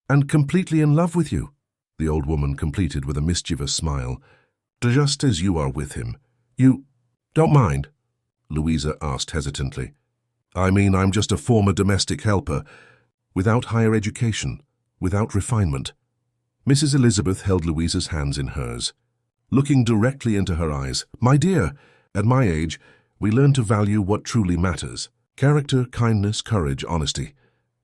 and completely in love with you," the old woman completed with a mischievous smile. "Just as you are with him. You don't mind?" Louisa asked hesitantly. "I mean, I'm just a former domestic helper, without higher education, without refinement." Mrs. Elizabeth held Louisa's hands in hers, looking directly into her eyes. "My dear, at my age, we learn to value what truly matters. Character, kindness, courage, honesty.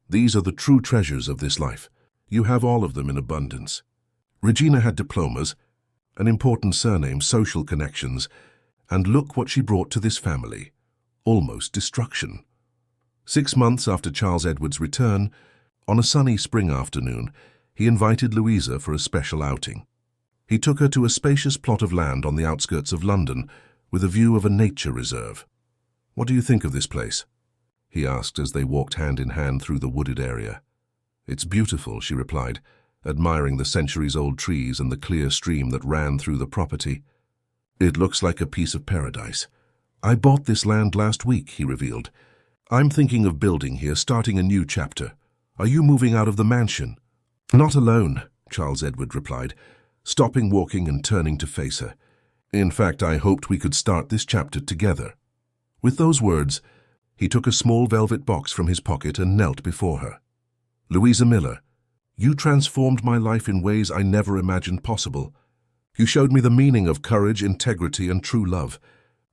These are the true treasures of this life. You have all of them in abundance. Regina had diplomas, an important surname, social connections, and look what she brought to this family. Almost destruction." 6 months after Charles Edward's return, on a sunny spring afternoon, he invited Louisa for a special outing. He took her to a spacious plot of land on the outskirts of London with a view of a nature reserve. "What do you think of this place?" he asked as they walked hand in hand through the wooded area. "It's beautiful," she replied, admiring the centuries-old trees and the clear stream that ran through the property. "It looks like a piece of paradise. I bought this land last week," he revealed. "I'm thinking of building here, starting a new chapter. Are you moving out of the mansion?" "Not alone," Charles Edward replied, stopping walking and turning to face her. "In fact, I hoped we could start this chapter together." With those words, he took a small velvet box from his pocket and knelt before her. "Louisa Miller, you transformed my life in ways I never imagined possible. You showed me the meaning of courage, integrity, and true love.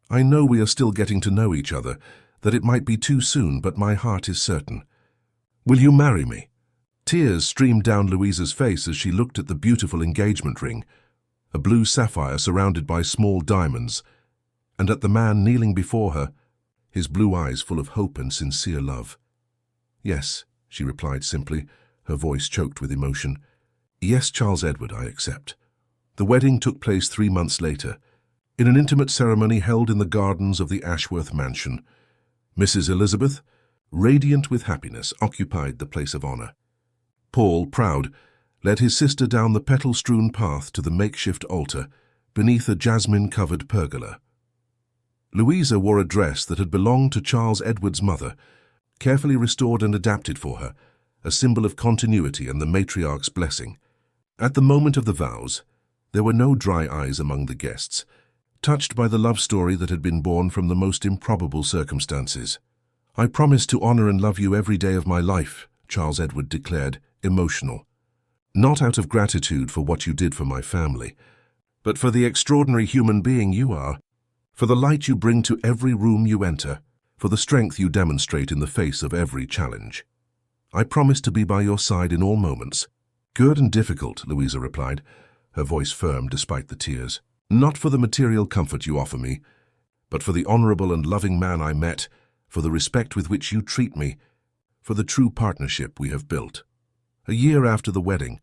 I know we are still getting to know each other, that it might be too soon, but my heart is certain. Will you marry me?" Tears streamed down Louisa's face as she looked at the beautiful engagement ring, a blue sapphire surrounded by small diamonds, and at the man kneeling before her, his blue eyes full of hope and sincere love. "Yes," she replied simply, her voice choked with emotion. "Yes, Charles Edward, I accept." The wedding took place 3 months later, in an intimate ceremony held in the gardens of the Ashworth mansion. Mrs. Elizabeth, radiant with happiness, occupied the place of honor. Paul, proud, led his sister down the petal-strewn path to the makeshift altar beneath a jasmine-covered pergola. Louisa wore a dress that had belonged to Charles Edward's mother, carefully restored and adapted for her, a symbol of continuity and the matriarch's blessing. At the moment of the vows, there were no dry eyes among the guests, touched by the love story that had been born from the most improbable circumstances. "I promise to honor and love you every day of my life," Charles Edward declared, emotional. "Not out of gratitude for what you did for my family, but for the extraordinary human being you are, for the light you bring to every room you enter, for the strength you demonstrate in the face of every challenge. I promise to be by your side in all moments." "Good and difficult," Louisa replied, her voice firm despite the tears. "Not for the material comfort you offer me, but for the honorable and loving man I met, for the respect with which you treat me, for the true partnership we have built." A year after the wedding,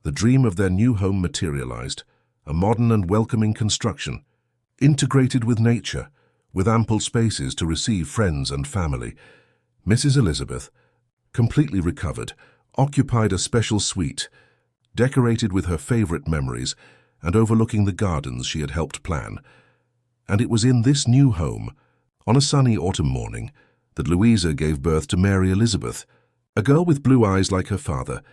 the dream of their new home materialized, a modern and welcoming construction, integrated with nature, with ample spaces to receive friends and family. Mrs. Elizabeth, completely recovered, occupied a special suite, decorated with her favorite memories and overlooking the gardens she had helped plan. And it was in this new home, on a sunny autumn morning, that Louisa gave birth to Mary Elizabeth, a girl with blue eyes like her father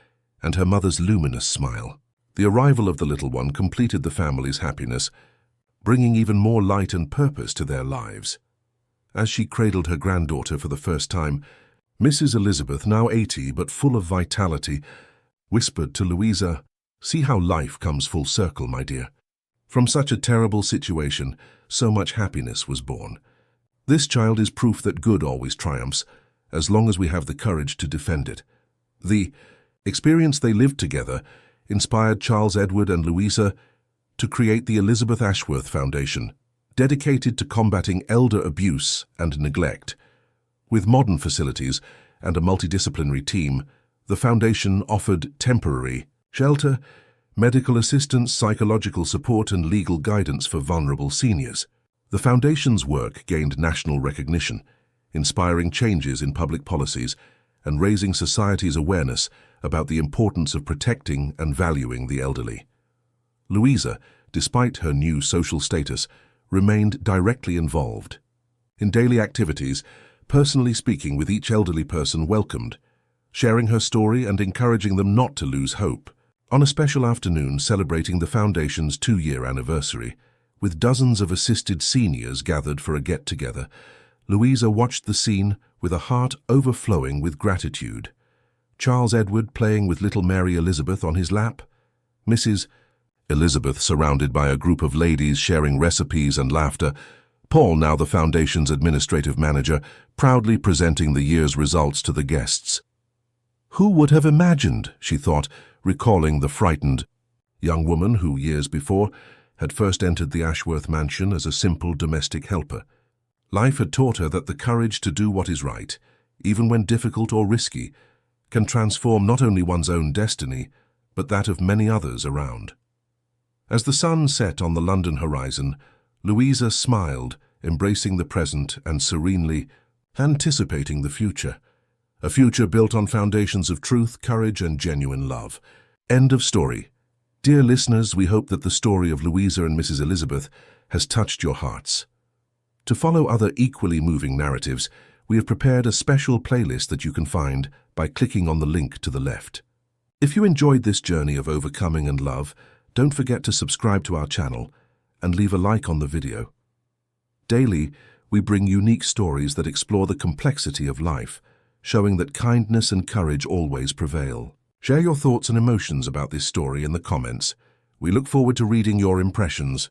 and her mother's luminous smile. The arrival of the little one completed the family's happiness, bringing even more light and purpose to their lives. As she cradled her granddaughter for the first time, Mrs. Elizabeth, now 80 but full of vitality, whispered to Louisa, "See how life comes full circle, my dear. From such a terrible situation, so much happiness was born. This child is proof that good always triumphs, as long as we have the courage to defend it." The experience they lived together inspired Charles Edward and Louisa to create the Elizabeth Ashworth Foundation, dedicated to combating elder abuse and neglect. With modern facilities and a multidisciplinary team, the foundation offered temporary shelter, medical assistance, psychological support, and legal guidance for vulnerable seniors. The foundation's work gained national recognition, inspiring changes in public policies and raising society's awareness about the importance of protecting and valuing the elderly. Louisa, despite her new social status, remained directly involved. In daily activities, personally speaking with each elderly person welcomed, sharing her story and encouraging them not to lose hope. On a special afternoon celebrating the Foundation's 2-year anniversary, with dozens of assisted seniors gathered for a get-together, Louisa watched the scene with a heart overflowing with gratitude. Charles Edward playing with little Mary Elizabeth on his lap, Mrs. Elizabeth surrounded by a group of ladies sharing recipes and laughter, Paul, now the Foundation's administrative manager, proudly presenting the year's results to the guests. Who would have imagined, she thought, recalling the frightened young woman who, years before, had first entered the Ashworth mansion as a simple domestic helper. Life had taught her that the courage to do what is right, even when difficult or risky, can transform not only one's own destiny, but that of many others around. As the sun set on the London horizon, Louisa smiled, embracing the present and serenely anticipating the future. A future built on foundations of truth, courage, and genuine love. End of story. Dear listeners, we hope that the story of Louisa and Mrs. Elizabeth has touched your hearts. To follow other equally moving narratives, we have prepared a special playlist that you can find by clicking on the link to the left. If you enjoyed this journey of overcoming and love, don't forget to subscribe to our channel and leave a like on the video. Daily, we bring unique stories that explore the complexity of life, showing that kindness and courage always prevail. Share your thoughts and emotions about this story in the comments. We look forward to reading your impressions.